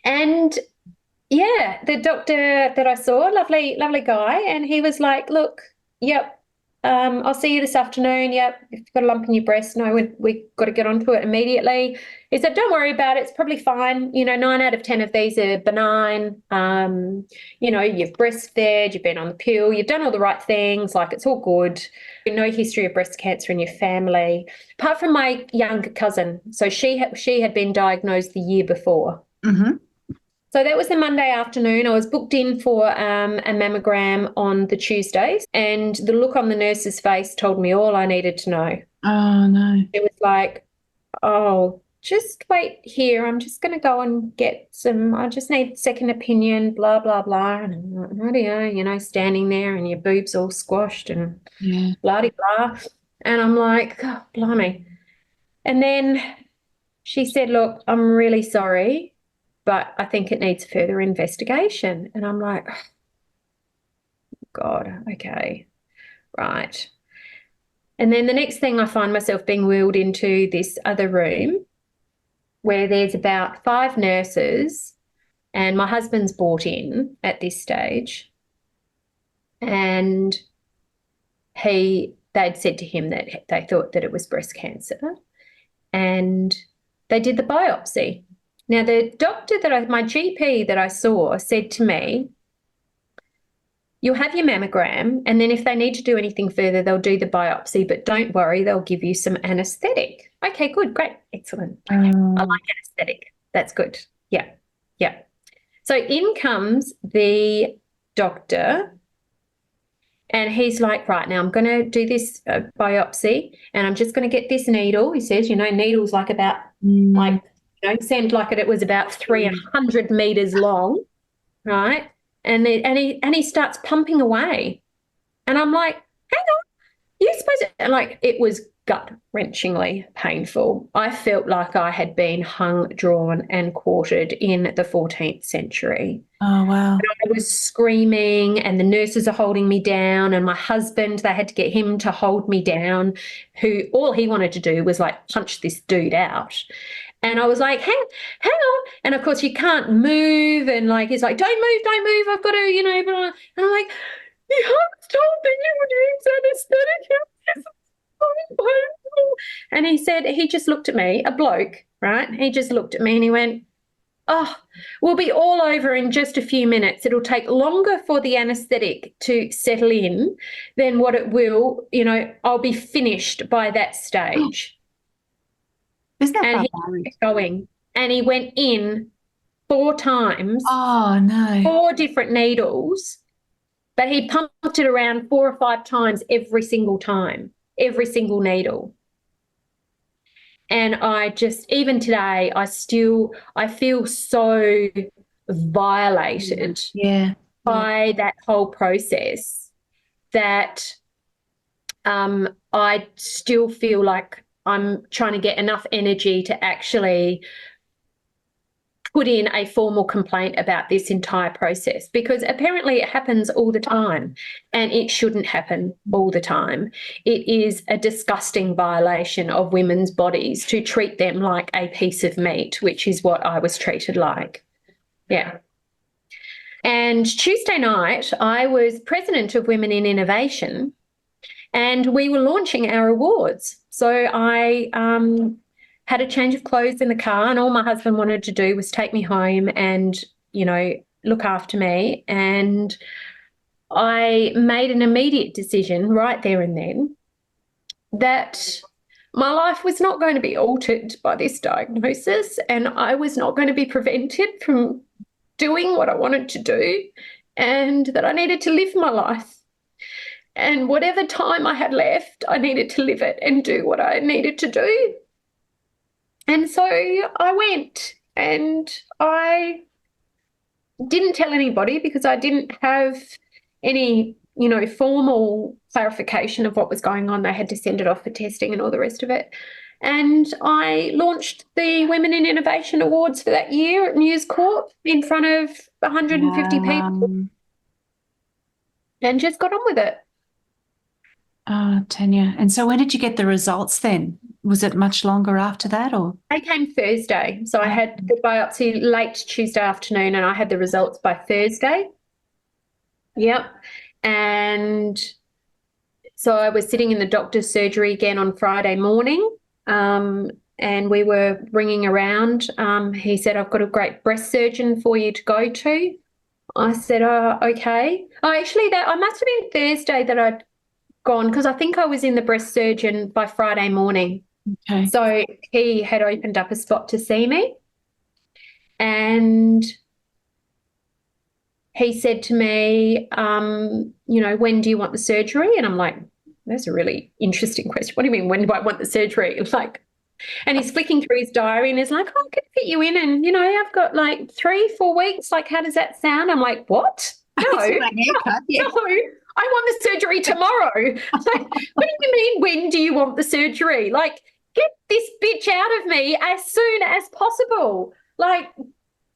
And yeah, the doctor that I saw, lovely guy, and he was like, look, yep, I'll see you this afternoon. Yep, if you've got a lump in your breast, no, we've got to get onto it immediately. He said, don't worry about it. It's probably fine. 9 out of 10 of these are benign. You've breastfed, you've been on the pill, you've done all the right things. Like, it's all good. No history of breast cancer in your family, apart from my younger cousin. So she had been diagnosed the year before. Mm-hmm. So that was the Monday afternoon. I was booked in for a mammogram on the Tuesday, and the look on the nurse's face told me all I needed to know. Oh, no. It was like, oh, just wait here. I'm just going to go and get I just need second opinion, blah, blah, blah. And I'm like, radio, standing there and your boobs all squashed and blah-de-blah. And I'm like, oh, blimey. And then she said, look, I'm really sorry, but I think it needs further investigation. And I'm like, oh, God, okay, right. And then the next thing, I find myself being wheeled into this other room where there's about 5 nurses, and my husband's brought in at this stage. and they'd said to him that they thought that it was breast cancer, and they did the biopsy. Now, the doctor my GP that I saw said to me, you'll have your mammogram, and then if they need to do anything further, they'll do the biopsy, but don't worry, they'll give you some anesthetic. Okay, good, great, excellent. Okay. I like anesthetic. That's good. Yeah, yeah. So in comes the doctor, and he's like, right, now I'm going to do this biopsy, and I'm just going to get this needle. He says, needles like about, seemed like it was about 300 meters long, right? And he starts pumping away. And I'm like, hang on, you're supposed to, like, it was gut-wrenchingly painful. I felt like I had been hung, drawn, and quartered in the 14th century. Oh, wow. And I was screaming, and the nurses are holding me down, and my husband, they had to get him to hold me down, who all he wanted to do was like punch this dude out. And I was like, hang on. And of course you can't move. And like, he's like, don't move. I've got to, blah. And I'm like, you haven't told me you would use anesthetic. And he just looked at me, a bloke, right? He just looked at me and he went, oh, we'll be all over in just a few minutes. It'll take longer for the anesthetic to settle in than what it will, I'll be finished by that stage. Isn't that and barbaric? He kept going, and he went in 4 times. Oh, no. 4 different needles, but he pumped it around 4 or 5 times every single time, every single needle. And I just, even today, I feel so violated by that whole process that I still feel like I'm trying to get enough energy to actually put in a formal complaint about this entire process, because apparently it happens all the time and it shouldn't happen all the time. It is a disgusting violation of women's bodies to treat them like a piece of meat, which is what I was treated like. Yeah. And Tuesday night, I was president of Women in Innovation, and we were launching our awards. So I had a change of clothes in the car, and all my husband wanted to do was take me home and, look after me. And I made an immediate decision right there and then that my life was not going to be altered by this diagnosis, and I was not going to be prevented from doing what I wanted to do, and that I needed to live my life. And whatever time I had left, I needed to live it and do what I needed to do. And so I went, and I didn't tell anybody because I didn't have any, formal clarification of what was going on. They had to send it off for testing and all the rest of it. And I launched the Women in Innovation Awards for that year at News Corp in front of 150 people, and just got on with it. Oh, Tania. And so when did you get the results then? Was it much longer after that, or? They came Thursday. So I had the biopsy late Tuesday afternoon, and I had the results by Thursday. Yep. And so I was sitting in the doctor's surgery again on Friday morning, and we were ringing around. He said, I've got a great breast surgeon for you to go to. I said, oh, okay. Oh, actually, I must have been Thursday that I'd gone, because I think I was in the breast surgeon by Friday morning. Okay. So he had opened up a spot to see me, and he said to me, when do you want the surgery? And I'm like, that's a really interesting question. What do you mean, when do I want the surgery? And he's flicking through his diary and he's like, I could fit you in, and, I've got like 3-4 weeks. Like, how does that sound? I'm like, what? No, I want the surgery tomorrow. Like, what do you mean, when do you want the surgery? Like, get this bitch out of me as soon as possible. Like, get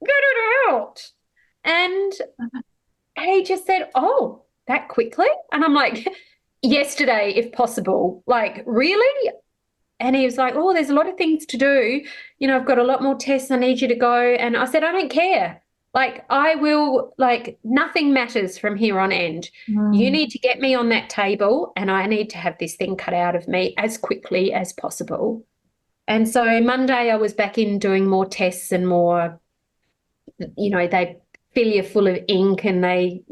it out. And he just said, oh, that quickly? And I'm like, yesterday, if possible. Like, really? And he was like, oh, there's a lot of things to do. I've got a lot more tests. I need you to go. And I said, I don't care. Like, I will, like, nothing matters from here on end. You need to get me on that table, and I need to have this thing cut out of me as quickly as possible. And so Monday I was back in doing more tests and more, they fill you full of ink and they,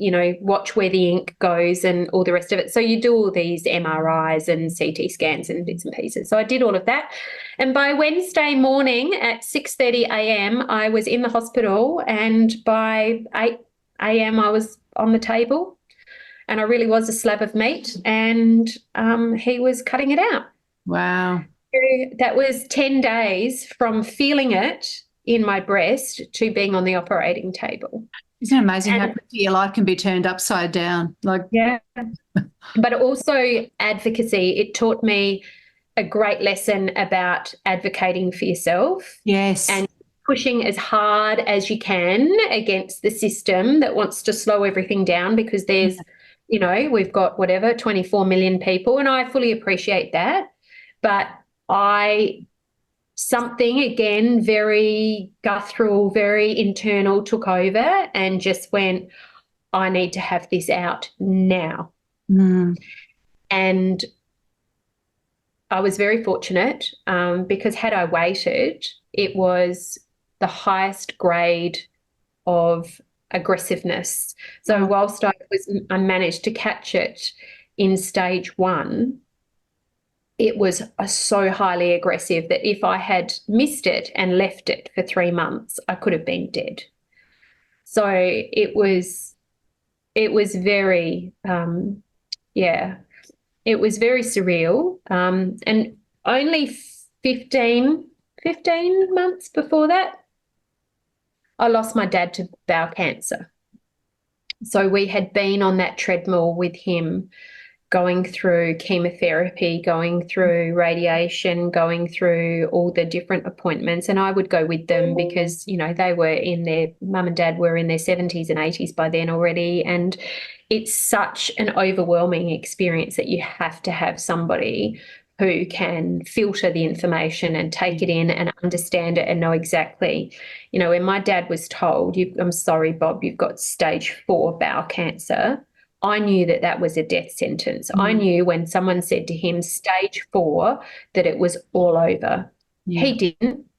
watch where the ink goes and all the rest of it. So you do all these MRIs and CT scans and bits and pieces. So I did all of that. And by Wednesday morning at 6:30 a.m., I was in the hospital, and by 8 a.m. I was on the table, and I really was a slab of meat, and he was cutting it out. Wow. So that was 10 days from feeling it in my breast to being on the operating table. Isn't it amazing how quickly your life can be turned upside down? Yeah. But also advocacy. It taught me a great lesson about advocating for yourself. Yes. And pushing as hard as you can against the system that wants to slow everything down, because there's, we've got 24 million people, and I fully appreciate that. But something again, very guttural, very internal, took over and just went, I need to have this out now. And I was very fortunate because had I waited, it was the highest grade of aggressiveness. So whilst I managed to catch it in stage 1, it was so highly aggressive that if I had missed it and left it for 3 months, I could have been dead. So it was very, it was very surreal. And only 15 months before that, I lost my dad to bowel cancer. So we had been on that treadmill with him, going through chemotherapy, going through radiation, going through all the different appointments. And I would go with them because, they were mum and dad were in their 70s and 80s by then already. And it's such an overwhelming experience that you have to have somebody who can filter the information and take it in and understand it and know exactly, when my dad was told, I'm sorry, Bob, you've got stage 4 bowel cancer, I knew that was a death sentence. I knew when someone said to him stage 4 that it was all over. Yeah.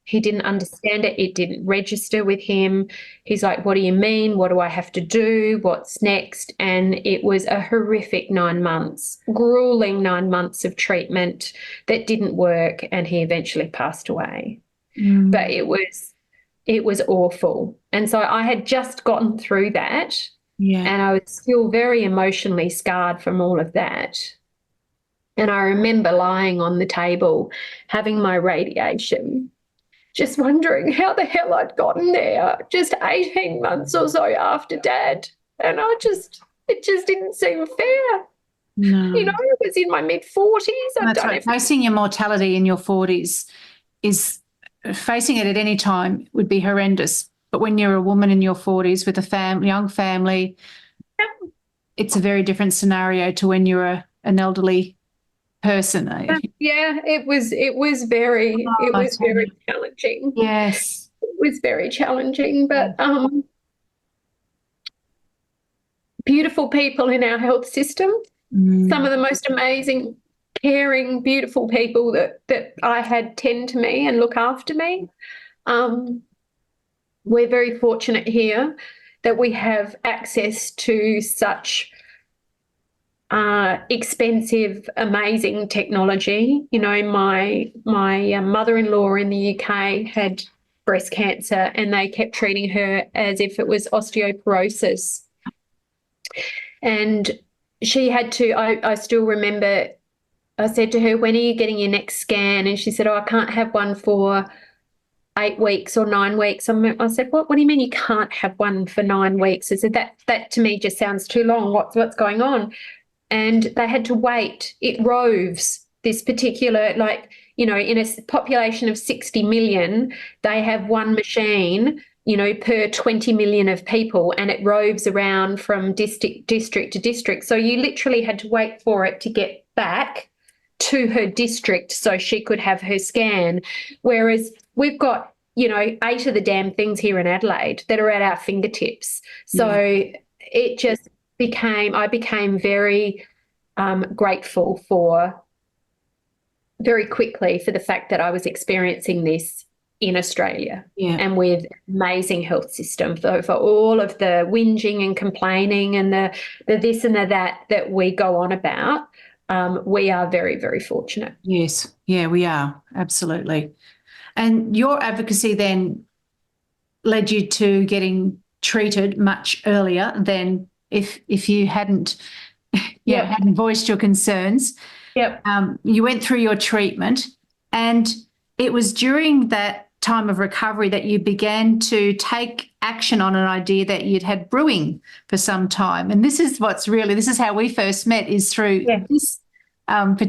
He didn't understand it. It didn't register with him. He's like, what do you mean? What do I have to do? What's next? And it was a horrific 9 months, grueling 9 months of treatment that didn't work, and he eventually passed away. But it was awful. And so I had just gotten through that. Yeah. And I was still very emotionally scarred from all of that. And I remember lying on the table, having my radiation, just wondering how the hell I'd gotten there, just 18 months or so after Dad. And it just didn't seem fair. No. I was in my mid-40s. That's right. Facing your mortality in your 40s is, facing it at any time would be horrendous. But when you're a woman in your 40s with a young family, it's a very different scenario to when you're an elderly person. Yeah, it was very challenging. Yes. It was very challenging, but beautiful people in our health system, some of the most amazing, caring, beautiful people that I had tend to me and look after me. We're very fortunate here that we have access to such expensive, amazing technology. My mother-in-law in the UK had breast cancer, and they kept treating her as if it was osteoporosis. And she had to, I still remember, I said to her, when are you getting your next scan? And she said, I can't have one for 8 weeks or 9 weeks. I said, what do you mean you can't have one for 9 weeks? I said, that to me just sounds too long. What's going on? And they had to wait. It roves, this particular, in a population of 60 million, they have one machine, per 20 million of people, and it roves around from district to district. So you literally had to wait for it to get back to her district so she could have her scan. Whereas we've got 8 of the damn things here in Adelaide that are at our fingertips. So it just I became very grateful very quickly for the fact that I was experiencing this in Australia and with amazing health system for all of the whinging and complaining and the this and the that we go on about. We are very, very fortunate. Yes. Yeah, we are. Absolutely. And your advocacy then led you to getting treated much earlier than if you hadn't voiced your concerns. Yep. You went through your treatment, and it was during that time of recovery that you began to take action on an idea that you'd had brewing for some time. And this is how we first met, is through this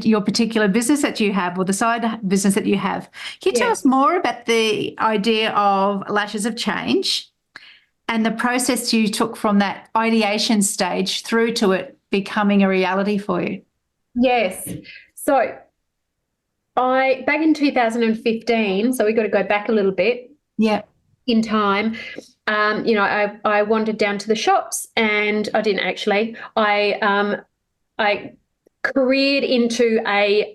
your particular business that you have, or the side business that you have. Can you tell us more about the idea of Lashes of Change and the process you took from that ideation stage through to it becoming a reality for you? Yes. So back in 2015, so we got to go back a little bit in time. I wandered down to the shops, and I didn't actually. I careered into a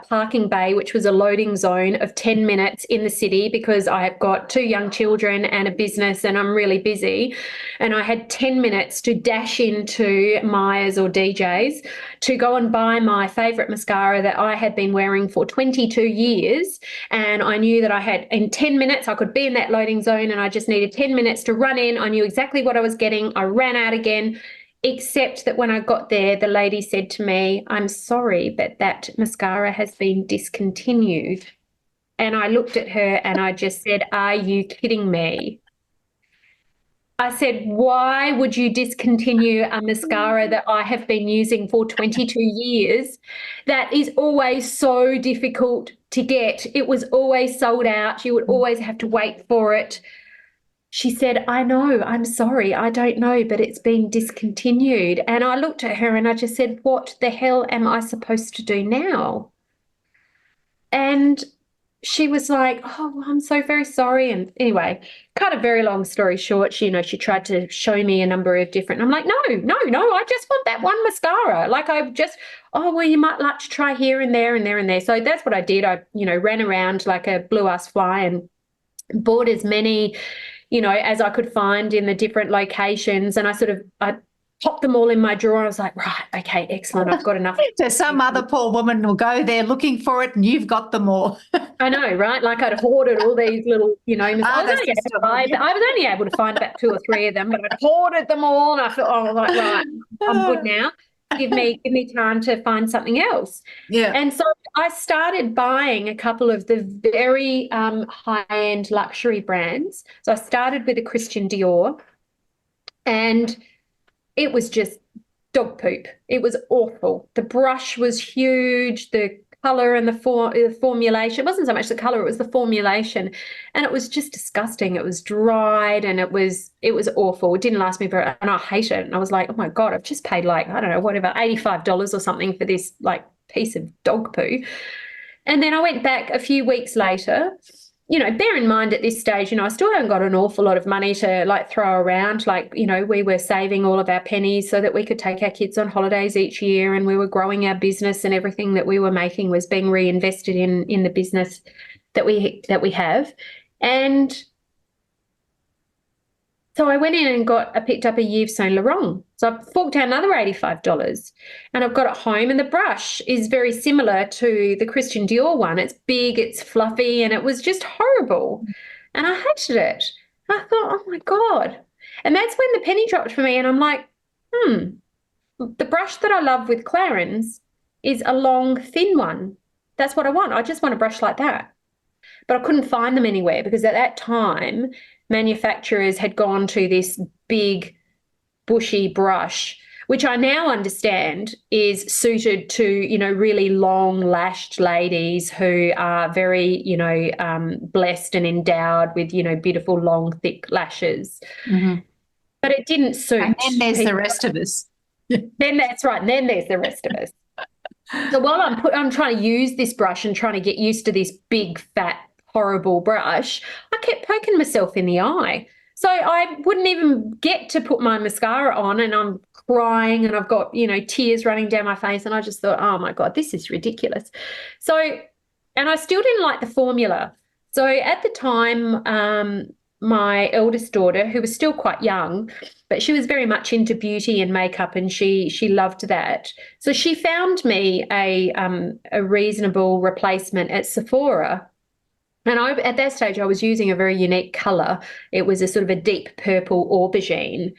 parking bay, which was a loading zone of 10 minutes in the city, because I have got 2 young children and a business and I'm really busy. And I had 10 minutes to dash into Myers or DJ's to go and buy my favourite mascara that I had been wearing for 22 years. And I knew that I had, in 10 minutes, I could be in that loading zone, and I just needed 10 minutes to run in. I knew exactly what I was getting. I ran out again. Except that when I got there, the lady said to me, "I'm sorry, but that mascara has been discontinued." And I looked at her and I just said, "Are you kidding me?" I said, "Why would you discontinue a mascara that I have been using for 22 years that is always so difficult to get? It was always sold out. You would always have to wait for it." She said, "I know, I'm sorry, I don't know, but it's been discontinued." And I looked at her and I just said, "What the hell am I supposed to do now?" And she was like, "Oh, well, I'm so very sorry." And anyway, cut a very long story short, she tried to show me a number of different, I'm like, no, I just want that one mascara. Like, oh, well, you might like to try here and there and there and there. So that's what I did. I, ran around like a blue-ass fly and bought as many as I could find in the different locations. And I popped them all in my drawer. I was like, right, okay, excellent. I've got enough. So some other poor woman will go there looking for it, and you've got them all. I know, right? Like, I'd hoarded all these little, I was only able to find about 2 or 3 of them, but I'd hoarded them all. And I thought, oh, like, right, I'm good now. Give me time to find something else. Yeah. And so I started buying a couple of the very high-end luxury brands. So I started with a Christian Dior, and it was just dog poop. It was awful. The brush was huge. The color and the formulation, it wasn't so much the color, it was the formulation, and it was just disgusting. It was dried and it was awful. It didn't last me very, and I hate it. And I was like, oh my God, I've just paid like, I don't know, whatever, $85 or something for this like piece of dog poo. And then I went back a few weeks later. Bear in mind at this stage, I still haven't got an awful lot of money to like throw around. Like, we were saving all of our pennies so that we could take our kids on holidays each year, and we were growing our business, and everything that we were making was being reinvested in the business that we have. And so I went in and picked up a Yves Saint Laurent. So I forked out another $85, and I've got it home, and the brush is very similar to the Christian Dior one. It's big, it's fluffy, and it was just horrible. And I hated it. I thought, oh my God. And that's when the penny dropped for me, and I'm like, the brush that I love with Clarins is a long, thin one. That's what I want. I just want a brush like that. But I couldn't find them anywhere, because at that time, manufacturers had gone to this big, bushy brush, which I now understand is suited to, really long lashed ladies who are very, blessed and endowed with, beautiful, long, thick lashes. Mm-hmm. But it didn't suit. And then there's the rest of us. Then that's right. And then there's the rest of us. So while I'm trying to use this brush and trying to get used to this big, fat, horrible brush, I kept poking myself in the eye. So I wouldn't even get to put my mascara on, and I'm crying and I've got, tears running down my face. And I just thought, oh my God, this is ridiculous. So, and I still didn't like the formula. So at the time, my eldest daughter, who was still quite young, but she was very much into beauty and makeup, and she loved that. So she found me a reasonable replacement at Sephora. And at that stage, I was using a very unique colour. It was a sort of a deep purple aubergine,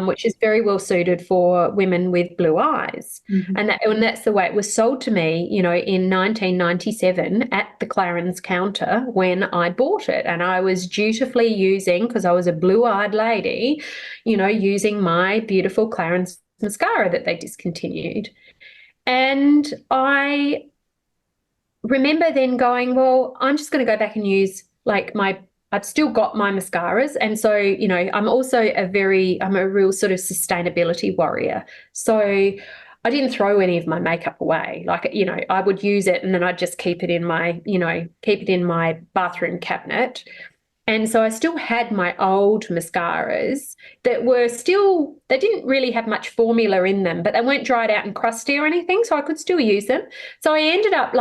which is very well suited for women with blue eyes. And that's the way it was sold to me, in 1997 at the Clarins counter when I bought it. And I was dutifully using, because I was a blue-eyed lady, using my beautiful Clarins mascara that they discontinued. And I remember then going, well, I'm just going to go back and use I've still got my mascaras. And so, I'm also I'm a real sort of sustainability warrior. So I didn't throw any of my makeup away. I would use it and then I'd just keep it in my bathroom cabinet. And so I still had my old mascaras that they didn't really have much formula in them, but they weren't dried out and crusty or anything. So I could still use them. So I ended up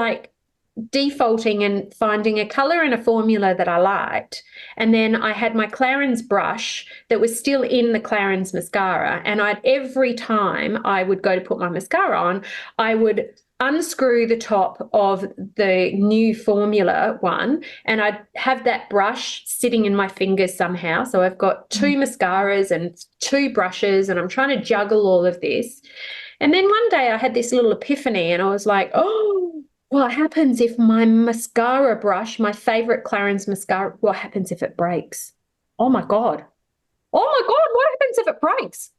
defaulting and finding a color and a formula that I liked. And then I had my Clarins brush that was still in the Clarins mascara. And every time I would go to put my mascara on, I would unscrew the top of the new formula one, and I'd have that brush sitting in my fingers somehow. So I've got two mascaras and two brushes, and I'm trying to juggle all of this. And then one day I had this little epiphany, and I was like, oh, what happens if my mascara brush, my favorite Clarins mascara, what happens if it breaks? Oh my God. Oh my God, what happens if it breaks?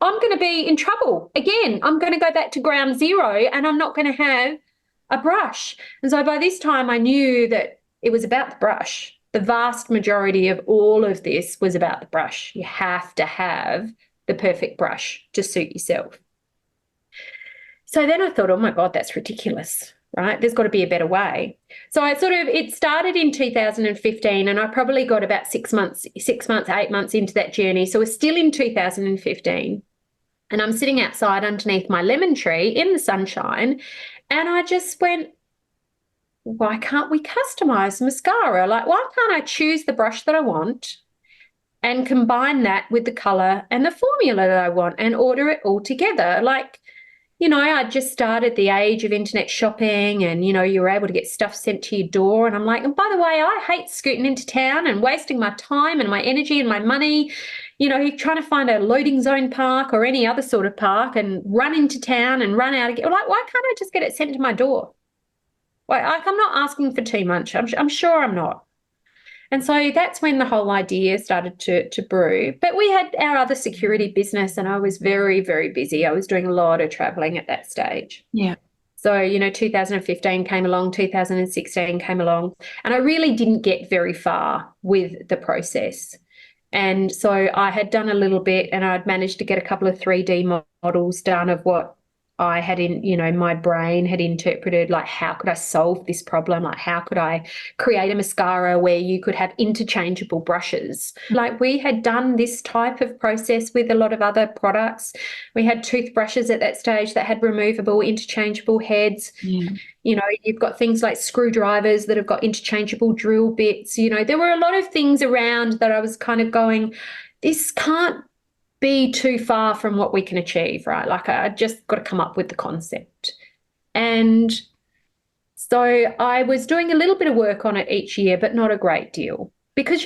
I'm going to be in trouble again. I'm going to go back to ground zero, and I'm not going to have a brush. And so by this time I knew that it was about the brush. The vast majority of all of this was about the brush. You have to have the perfect brush to suit yourself. So then I thought, oh my God, that's ridiculous, right? There's got to be a better way. So it started in 2015, and I probably got about 8 months into that journey. So we're still in 2015, and I'm sitting outside underneath my lemon tree in the sunshine, and I just went, why can't we customize mascara? Why can't I choose the brush that I want and combine that with the color and the formula that I want and order it all together? I just started the age of internet shopping, and, you were able to get stuff sent to your door. And I'm like, and by the way, I hate scooting into town and wasting my time and my energy and my money, trying to find a loading zone park or any other sort of park and run into town and run out again. Why can't I just get it sent to my door? I'm not asking for too much. I'm sure I'm not. And so that's when the whole idea started to brew. But we had our other security business, and I was very, very busy. I was doing a lot of traveling at that stage. Yeah. So, 2015 came along, 2016 came along, and I really didn't get very far with the process. And so I had done a little bit, and I'd managed to get a couple of 3D models done of what I had my brain had interpreted, how could I solve this problem? How could I create a mascara where you could have interchangeable brushes? We had done this type of process with a lot of other products. We had toothbrushes at that stage that had removable, interchangeable heads. Yeah. You've got things like screwdrivers that have got interchangeable drill bits. There were a lot of things around that I was kind of going, this can't be too far from what we can achieve, right? I just got to come up with the concept. And so I was doing a little bit of work on it each year, but not a great deal, because,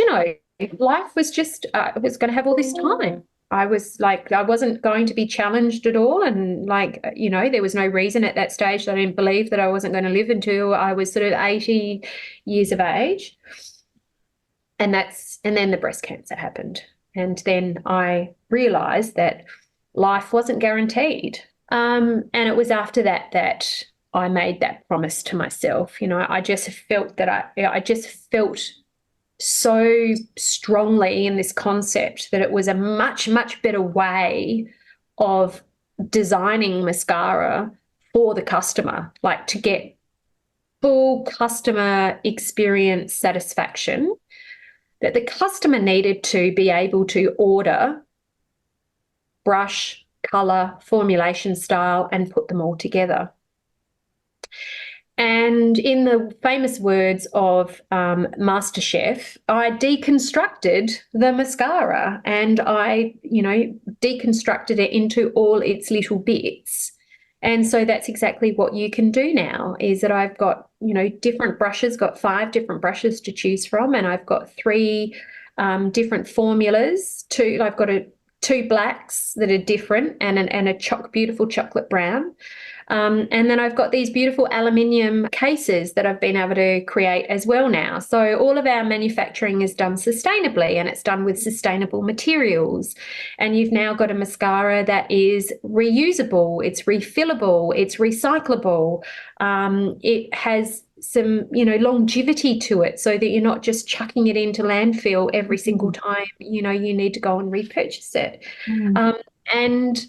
life was just, I was going to have all this time. I wasn't going to be challenged at all. And there was no reason at that stage that I didn't believe that I wasn't going to live until I was sort of 80 years of age. And then the breast cancer happened. And then I realised that life wasn't guaranteed. And it was after that I made that promise to myself. I just felt that I just felt so strongly in this concept that it was a much, much better way of designing mascara for the customer, to get full customer experience satisfaction, that the customer needed to be able to order brush, colour, formulation style, and put them all together. And in the famous words of MasterChef, I deconstructed the mascara, and I, deconstructed it into all its little bits. And so that's exactly what you can do now, is that I've got, different brushes, got 5 different brushes to choose from, and I've got 3 different formulas. I've got 2 blacks that are different, and a beautiful chocolate brown. And then I've got these beautiful aluminium cases that I've been able to create as well now. So all of our manufacturing is done sustainably, and it's done with sustainable materials. And you've now got a mascara that is reusable, it's refillable, it's recyclable. It has some, longevity to it, so that you're not just chucking it into landfill every single time, you need to go and repurchase it. And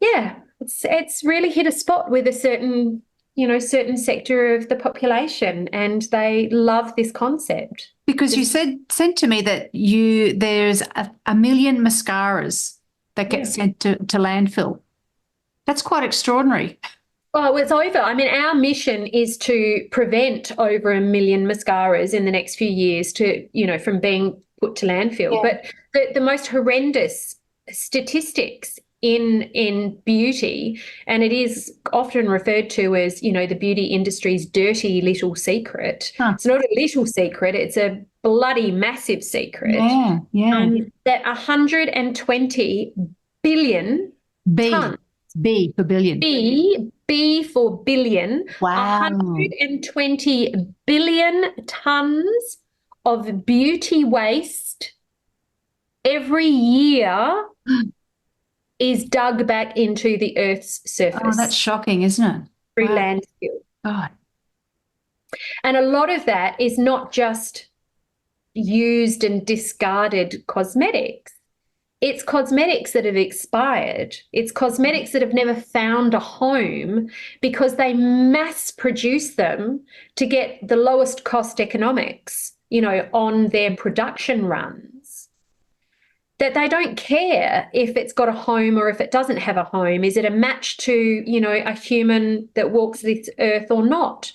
yeah, it's really hit a spot with a certain sector of the population, and they love this concept. Because you said to me that there's a million mascaras that get sent to landfill. That's quite extraordinary. Oh, it's over. I mean, our mission is to prevent over 1 million mascaras in the next few years from being put to landfill. Yeah. But the most horrendous statistics in beauty, and it is often referred to as, the beauty industry's dirty little secret. Huh. It's not a little secret, it's a bloody massive secret. That 120 billion tons. B for billion. B for billion. Wow. 120 billion tons of beauty waste every year is dug back into the Earth's surface. Oh, that's shocking, isn't it? Through landfill. God. And a lot of that is not just used and discarded cosmetics. It's cosmetics that have expired. It's cosmetics that have never found a home because they mass produce them to get the lowest cost economics, on their production runs. That they don't care if it's got a home or if it doesn't have a home. Is it a match to, a human that walks this earth or not?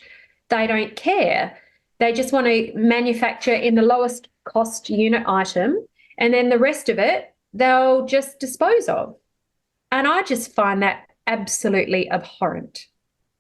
They don't care. They just want to manufacture in the lowest cost unit item, and then the rest of it they'll just dispose of. And I just find that absolutely abhorrent.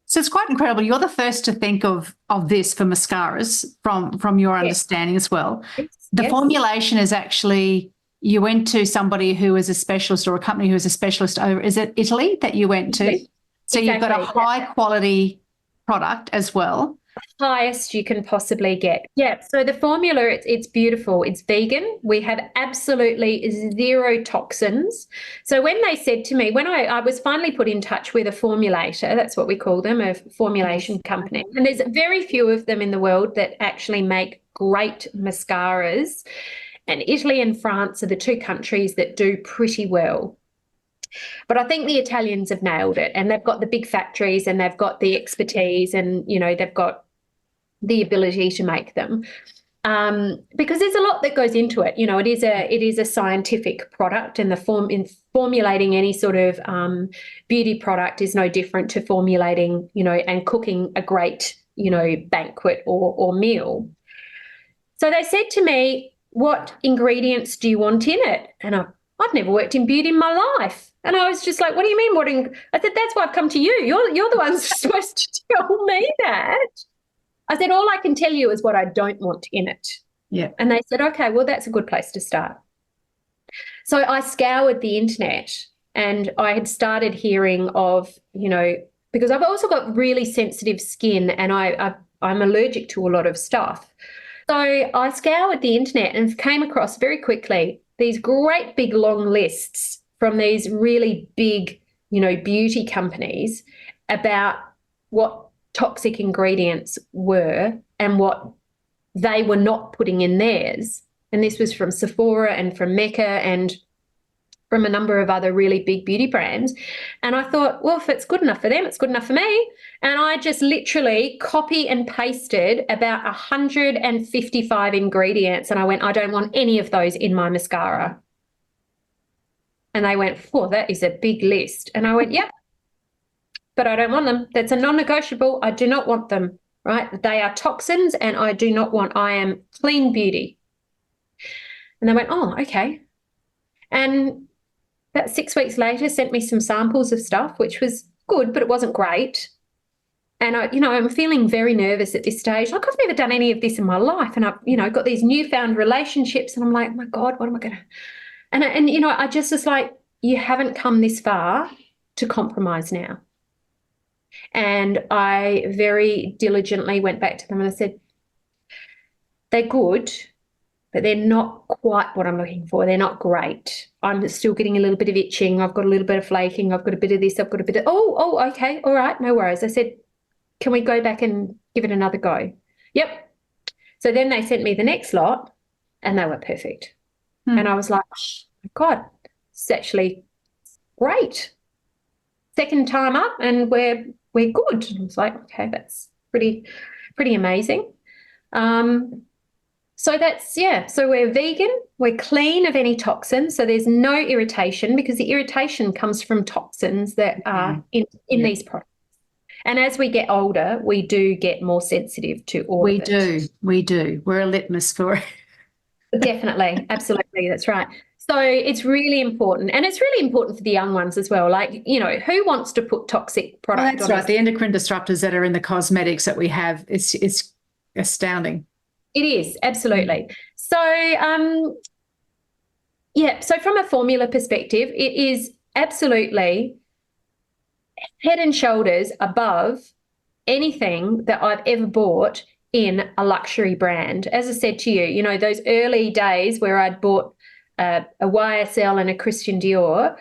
So it's quite incredible. You're the first to think of this for mascaras from your understanding as well. Yes. The formulation is actually, you went to somebody who is a specialist, or a company who is a specialist over, is it Italy that you went to? Yes. So exactly. You've got a high quality product as well. Highest you can possibly get. Yeah, so the formula, it's beautiful. It's vegan. We have absolutely 0 toxins. So when they said to me, when I was finally put in touch with a formulator, that's what we call them, a formulation company, and there's very few of them in the world that actually make great mascaras, and Italy and France are the 2 countries that do pretty well. But I think the Italians have nailed it, and they've got the big factories, and they've got the expertise, and they've got the ability to make them, because there's a lot that goes into it. It is a scientific product, and in formulating any sort of beauty product is no different to formulating, and cooking a great, banquet or meal. So they said to me, "What ingredients do you want in it?" And I've never worked in beauty in my life. And I was just like, "What do you mean? I said, "That's why I've come to you. You're the ones supposed to tell me that." I said, "All I can tell you is what I don't want in it." Yeah. And they said, "Okay, well, that's a good place to start." So I scoured the internet, and I had started hearing of, because I've also got really sensitive skin, and I'm allergic to a lot of stuff. So I scoured the internet and came across very quickly these great big long lists from these really big, beauty companies about what toxic ingredients were and what they were not putting in theirs. And this was from Sephora and from Mecca and from a number of other really big beauty brands. And I thought, well, if it's good enough for them, it's good enough for me. And I just literally copy and pasted about 155 ingredients. And I went, I don't want any of those in my mascara. And they went, oh, that is a big list. And I went, yep, but I don't want them. That's a non-negotiable. I do not want them, right? They are toxins and I do not want, I am clean beauty. And they went, oh, okay. And about 6 weeks later, sent me some samples of stuff, which was good, but it wasn't great. And I'm feeling very nervous at this stage. Like, I've never done any of this in my life. And I've, got these newfound relationships and I'm like, oh my God, what am I going to, and I just was like, you haven't come this far to compromise now. And I very diligently went back to them and I said, they're good, but they're not quite what I'm looking for. They're not great. I'm still getting a little bit of itching. I've got a little bit of flaking. I've got a bit of this. I've got a bit of, okay. All right. No worries. I said, can we go back and give it another go? Yep. So then they sent me the next lot and they were perfect. And I was like, oh my God, it's actually great. Second time up and we're good. And I was like, okay, that's pretty amazing. So that's, so we're vegan, we're clean of any toxins, so there's no irritation, because the irritation comes from toxins that are in these products. And as we get older, we do get more sensitive to all of it. We do. We're a litmus for it. Definitely, absolutely, that's right. So it's really important, and it's really important for the young ones as well. Like, who wants to put toxic product on? That's right. The endocrine disruptors that are in the cosmetics that we have, it's astounding. It is, absolutely. So, so from a formula perspective, it is absolutely head and shoulders above anything that I've ever bought in a luxury brand. As I said to you, those early days where I'd bought a YSL and a Christian Dior,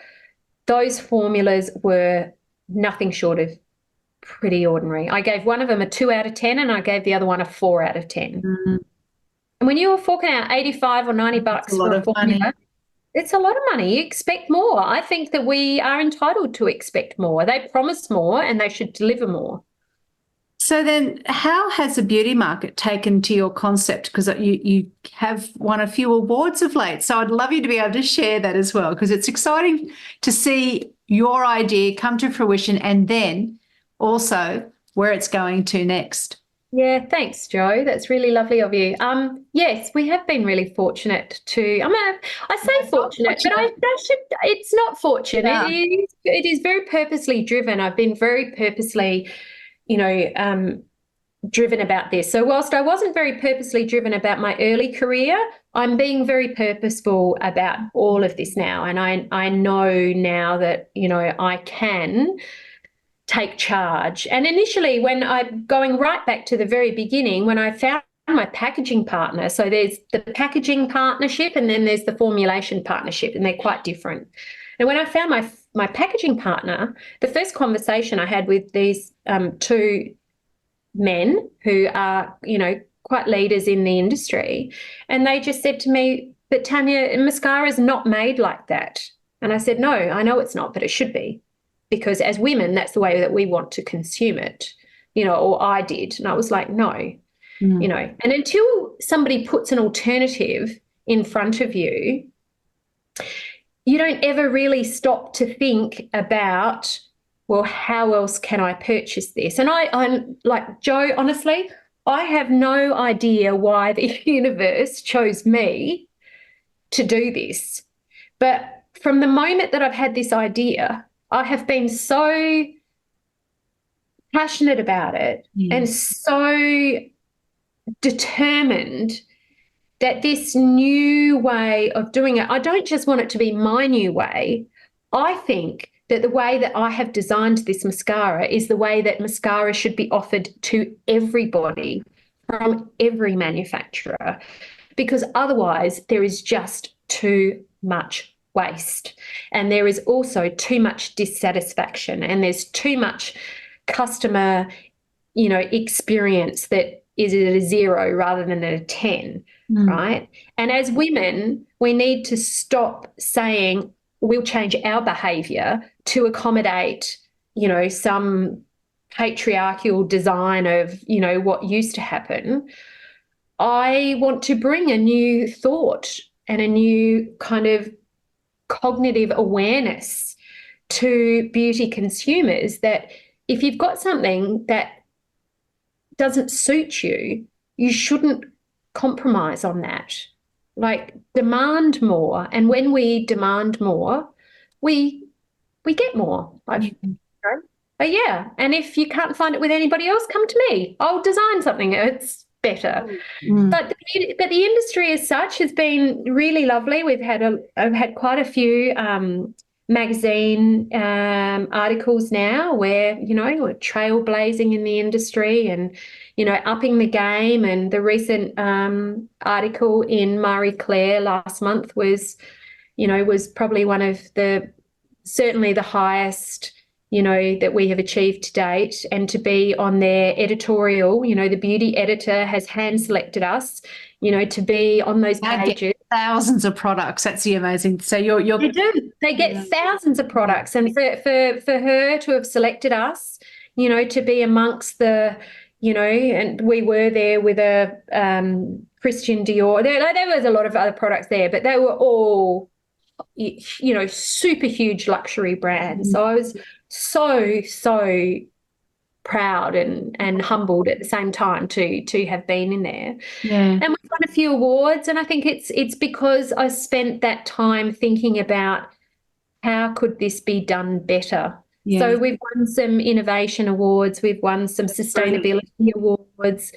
those formulas were nothing short of pretty ordinary. I gave one of them a 2 out of 10 and I gave the other one a 4 out of 10. Mm-hmm. And when you were forking out $85 or $90 for a formula, it's a lot of money. You expect more. I think that we are entitled to expect more. They promise more and they should deliver more. So then how has the beauty market taken to your concept? Because you have won a few awards of late. So I'd love you to be able to share that as well, because it's exciting to see your idea come to fruition and then also where it's going to next. Yeah, thanks, Jo. That's really lovely of you. Yes, we have been really fortunate to. I say fortunate, but it's not fortunate. Yeah. It is very purposely driven. I've been very purposely, driven about this. So whilst I wasn't very purposely driven about my early career, I'm being very purposeful about all of this now, and I know now that I can take charge. And initially, when I'm going right back to the very beginning, when I found my packaging partner, so there's the packaging partnership and then there's the formulation partnership, and they're quite different. And when I found my packaging partner, the first conversation I had with these two men who are, quite leaders in the industry, and they just said to me, but Tania, mascara is not made like that. And I said, no, I know it's not, but it should be. Because as women, that's the way that we want to consume it, or I did. And I was like, no, and until somebody puts an alternative in front of you, you don't ever really stop to think about, well, how else can I purchase this? And I'm like, Jo, honestly, I have no idea why the universe chose me to do this. But from the moment that I've had this idea, I have been so passionate about it and so determined that this new way of doing it, I don't just want it to be my new way. I think that the way that I have designed this mascara is the way that mascara should be offered to everybody from every manufacturer, because otherwise there is just too much waste, and there is also too much dissatisfaction, and there's too much customer experience that is at a 0 rather than at a 10, right? And as women, we need to stop saying, we'll change our behavior to accommodate, some patriarchal design of, what used to happen. I want to bring a new thought and a new kind of cognitive awareness to beauty consumers, that if you've got something that doesn't suit you, you shouldn't compromise on that. Like, demand more. And when we demand more, we get more. Like, but yeah, and if you can't find it with anybody else, come to me. I'll design something that's better. But the industry as such has been really lovely. I've had quite a few magazine articles now where, we're trailblazing in the industry and, upping the game. And the recent article in Marie Claire last month was probably one of certainly the highest, that we have achieved to date. And to be on their editorial, the beauty editor has hand selected us, to be on those pages. Thousands of products. That's the amazing. So They do. They get thousands of products, and for her to have selected us, to be amongst the, and we were there with a Christian Dior. There was a lot of other products there, but they were all, super huge luxury brands. So I was so proud and humbled at the same time to have been in there. And we've won a few awards, and I think it's because I spent that time thinking about how could this be done better. So we've won some innovation awards, we've won some sustainability awards.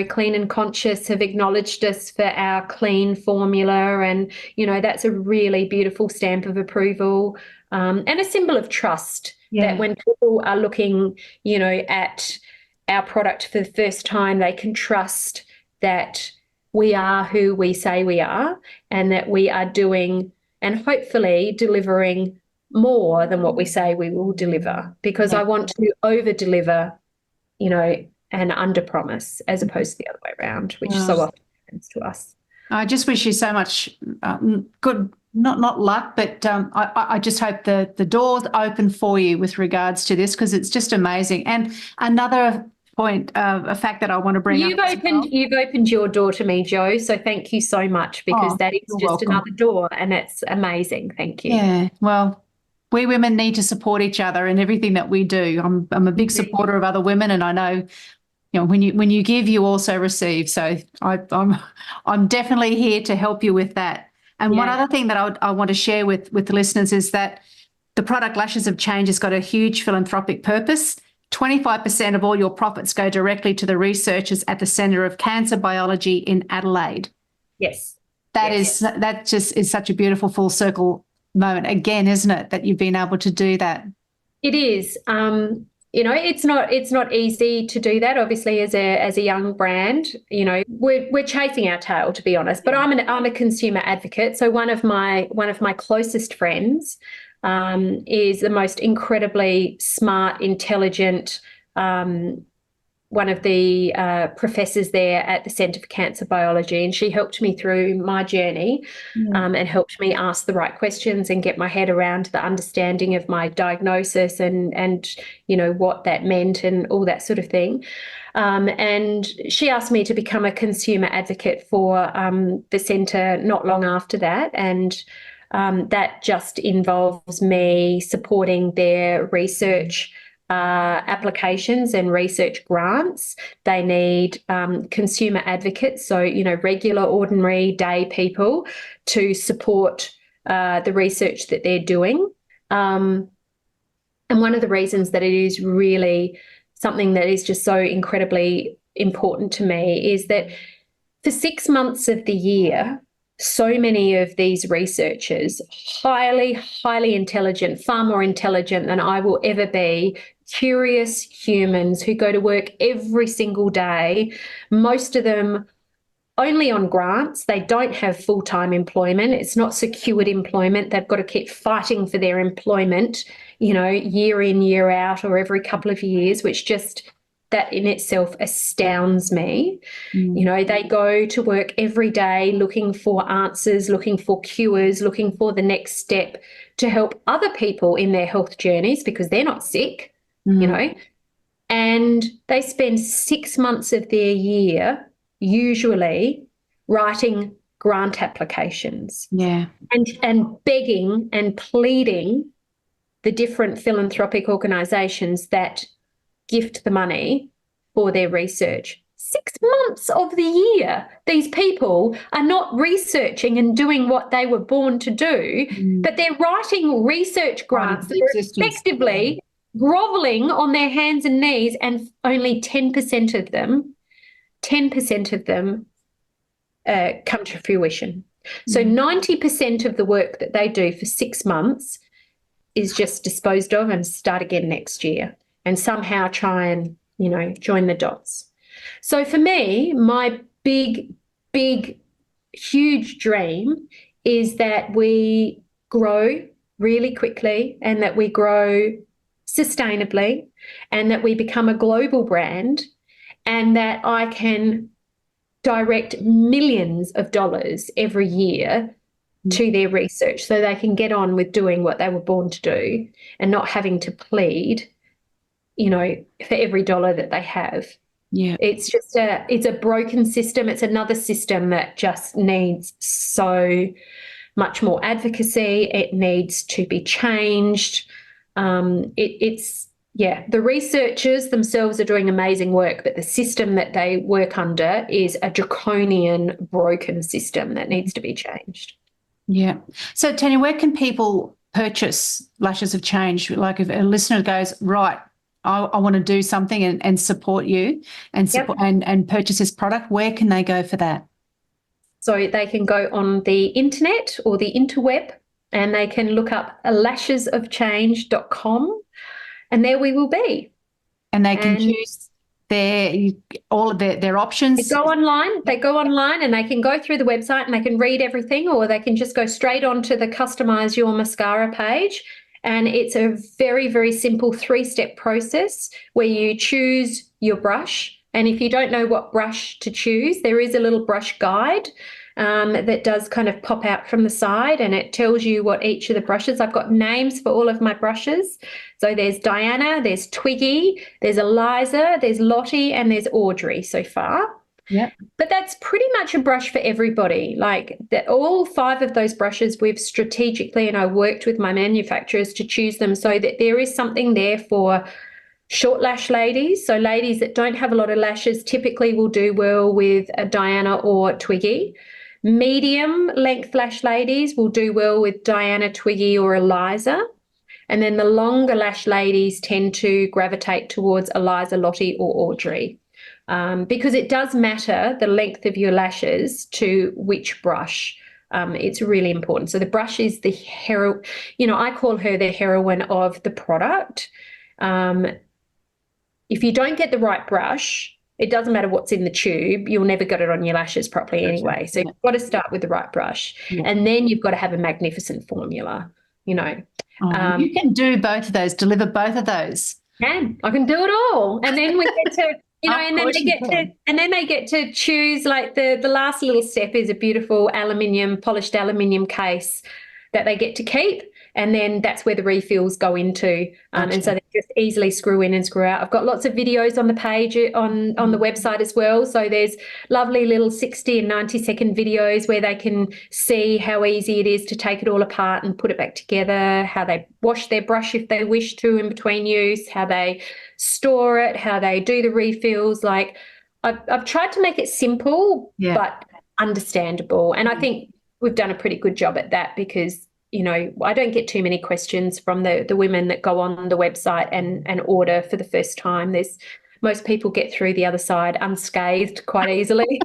Clean and Conscious have acknowledged us for our clean formula, and that's a really beautiful stamp of approval, and a symbol of trust. That when people are looking, at our product for the first time, they can trust that we are who we say we are, and that we are doing and hopefully delivering more than what we say we will deliver. Because I want to over-deliver, and under-promise, as opposed to the other way around, which so often happens to us. I just wish you so much good, not luck, but I just hope the doors open for you with regards to this, because it's just amazing. And another point, a fact that I want to bring up. You've opened your door to me, Jo, so thank you so much, because that is just welcome. Another door, and it's amazing. Thank you. Yeah, well, we women need to support each other in everything that we do. I'm a big supporter of other women, and I know, when you give, you also receive. So I'm definitely here to help you with that. And one other thing that I want to share with the listeners is that the product Lashes of Change has got a huge philanthropic purpose. 25% of all your profits go directly to the researchers at the Centre of Cancer Biology in Adelaide. Yes. That just is such a beautiful full circle moment again, isn't it, that you've been able to do that? It is. It's not easy to do that, obviously, as a young brand. We're chasing our tail, to be honest. But I'm a consumer advocate. So one of my closest friends is the most incredibly smart, intelligent, one of the professors there at the Centre for Cancer Biology, and she helped me through my journey and helped me ask the right questions and get my head around the understanding of my diagnosis and what that meant and all that sort of thing. And she asked me to become a consumer advocate for the centre not long after that, and that just involves me supporting their research applications and research grants. They need consumer advocates, so regular ordinary day people to support the research that they're doing. And one of the reasons that it is really something that is just so incredibly important to me is that for 6 months of the year, so many of these researchers, highly, highly intelligent, far more intelligent than I will ever be, curious humans who go to work every single day, most of them only on grants. They don't have full-time employment. It's not secured employment. They've got to keep fighting for their employment, year in, year out, or every couple of years, which just, that in itself astounds me. They go to work every day looking for answers, looking for cures, looking for the next step to help other people in their health journeys because they're not sick, you know, and they spend 6 months of their year usually writing grant applications. Yeah. And begging and pleading the different philanthropic organisations that gift the money for their research. 6 months of the year, these people are not researching and doing what they were born to do, but they're writing research grants that are effectively grovelling on their hands and knees, and only 10% of them come to fruition. So 90% of the work that they do for 6 months is just disposed of and start again next year and somehow try and, you know, join the dots. So for me, my big, huge dream is that we grow really quickly and that we grow sustainably and that we become a global brand and that I can direct millions of dollars every year to their research so they can get on with doing what they were born to do and not having to plead, you know, for every dollar that they have. Yeah. It's just it's a broken system. It's another system that just needs so much more advocacy. It needs to be changed. The researchers themselves are doing amazing work, but the system that they work under is a draconian, broken system that needs to be changed. Yeah. So, Tania, where can people purchase Lashes of Change? Like if a listener goes, right, I want to do something and support you and support and purchase this product, where can they go for that? So they can go on the internet or the interweb and they can look up lashesofchange.com and there we will be. And they can choose all of their options. They go online and they can go through the website and they can read everything, or they can just go straight onto the Customize Your Mascara page. And it's a very, very simple 3-step process where you choose your brush. And if you don't know what brush to choose, there is a little brush guide that does kind of pop out from the side, and it tells you what each of the brushes. I've got names for all of my brushes. So there's Diana, there's Twiggy, there's Eliza, there's Lottie, and there's Audrey so far. Yeah. But that's pretty much a brush for everybody. Like that, all 5 of those brushes we've strategically, and I worked with my manufacturers to choose them so that there is something there for short lash ladies. So ladies that don't have a lot of lashes typically will do well with a Diana or Twiggy. Medium length lash ladies will do well with Diana, Twiggy, or Eliza. And then the longer lash ladies tend to gravitate towards Eliza, Lottie, or Audrey. Because it does matter the length of your lashes to which brush. It's really important. So the brush is the hero, I call her the heroine of the product. If you don't get the right brush, it doesn't matter what's in the tube, you'll never get it on your lashes properly anyway. So you've got to start with the right brush. And then you've got to have a magnificent formula, you can do both of those, deliver both of those. I can do it all. And then we get to and then they get to choose, like the last little step is a beautiful polished aluminium case that they get to keep. And then that's where the refills go into. And so they just easily screw in and screw out. I've got lots of videos on the page on the website as well. So there's lovely little 60 and 90-second videos where they can see how easy it is to take it all apart and put it back together, how they wash their brush if they wish to in between use, how they store it, how they do the refills. Like I've tried to make it simple, but understandable. And I think we've done a pretty good job at that because I don't get too many questions from the women that go on the website and order for the first time. Most people get through the other side unscathed quite easily.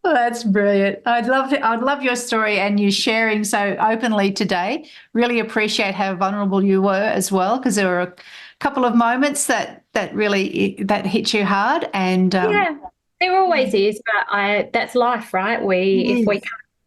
Well, that's brilliant. I'd love your story and you sharing so openly today. Really appreciate how vulnerable you were as well, because there were a couple of moments that really hit you hard. And there always is, but that's life, right?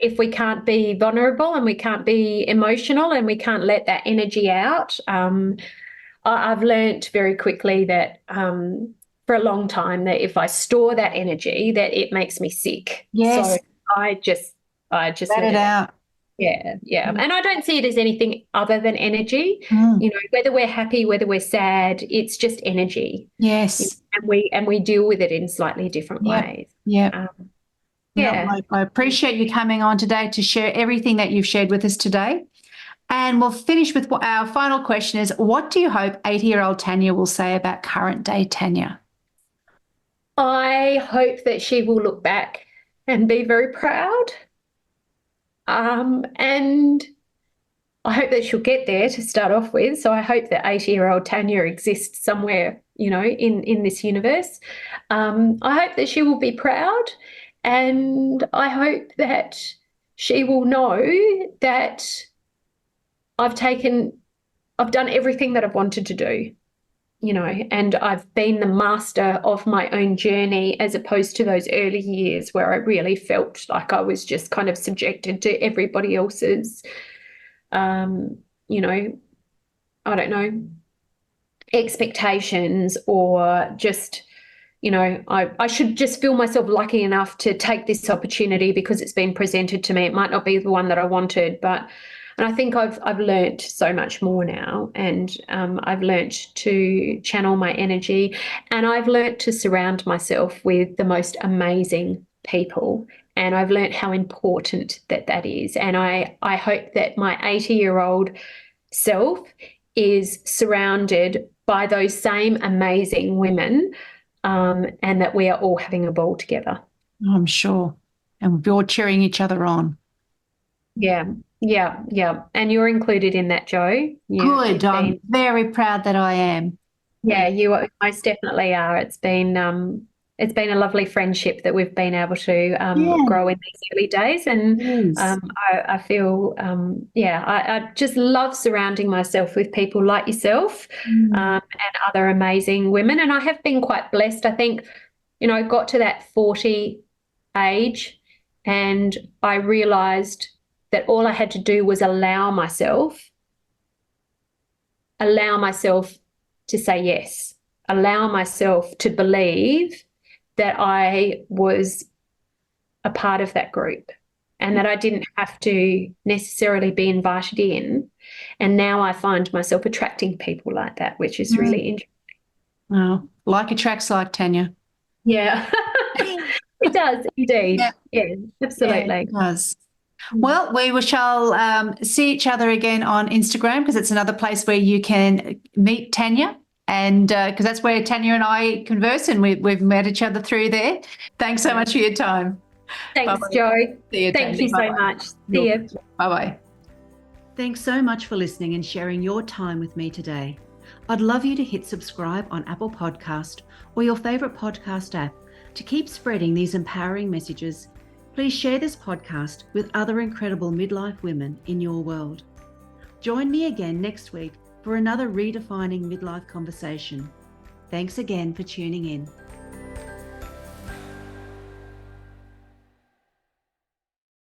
If we can't be vulnerable and we can't be emotional and we can't let that energy out, I've learnt very quickly that for a long time that if I store that energy, that it makes me sick. Yes. So I just let it out. Yeah. And I don't see it as anything other than energy. Mm. Whether we're happy, whether we're sad, it's just energy. Yes. And we deal with it in slightly different ways. Yeah. Yeah. I appreciate you coming on today to share everything that you've shared with us today. And we'll finish with our final question is, what do you hope 80-year-old Tania will say about current day Tania? I hope that she will look back and be very proud. And I hope that she'll get there to start off with. So I hope that 80-year-old Tania exists somewhere, in this universe. I hope that she will be proud, and I hope that she will know that I've done everything that I've wanted to do, and I've been the master of my own journey, as opposed to those early years where I really felt like I was just kind of subjected to everybody else's, I don't know, expectations, or just, I should just feel myself lucky enough to take this opportunity because it's been presented to me. It might not be the one that I wanted, and I think I've learnt so much more now, and I've learnt to channel my energy, and I've learnt to surround myself with the most amazing people, and I've learnt how important that is. And I hope that my 80-year-old self is surrounded by those same amazing women, and that we are all having a ball together. I'm sure. And we're cheering each other on. Yeah. And you're included in that, Jo. Good. I'm very proud that I am. Yeah, you most definitely are. It's been a lovely friendship that we've been able to grow in these early days. And I feel, I just love surrounding myself with people like yourself, and other amazing women. And I have been quite blessed. I think, I got to that 40 age, and I realised that all I had to do was allow myself to say yes, allow myself to believe that I was a part of that group, and that I didn't have to necessarily be invited in. And now I find myself attracting people like that, which is really interesting. Oh, like attracts like, Tania. Yeah, it does indeed. Yeah, absolutely. Yeah, it does. Well, we shall see each other again on Instagram, because it's another place where you can meet Tania, and because that's where Tania and I converse, and we've met each other through there. Thanks so much for your time. Thanks, Bye-bye. Jo. See you, Thank Tania. you so much. See you. Bye-bye. Thanks so much for listening and sharing your time with me today. I'd love you to hit subscribe on Apple Podcast or your favourite podcast app to keep spreading these empowering messages. Please share this podcast with other incredible midlife women in your world. Join me again next week for another redefining midlife conversation. Thanks again for tuning in.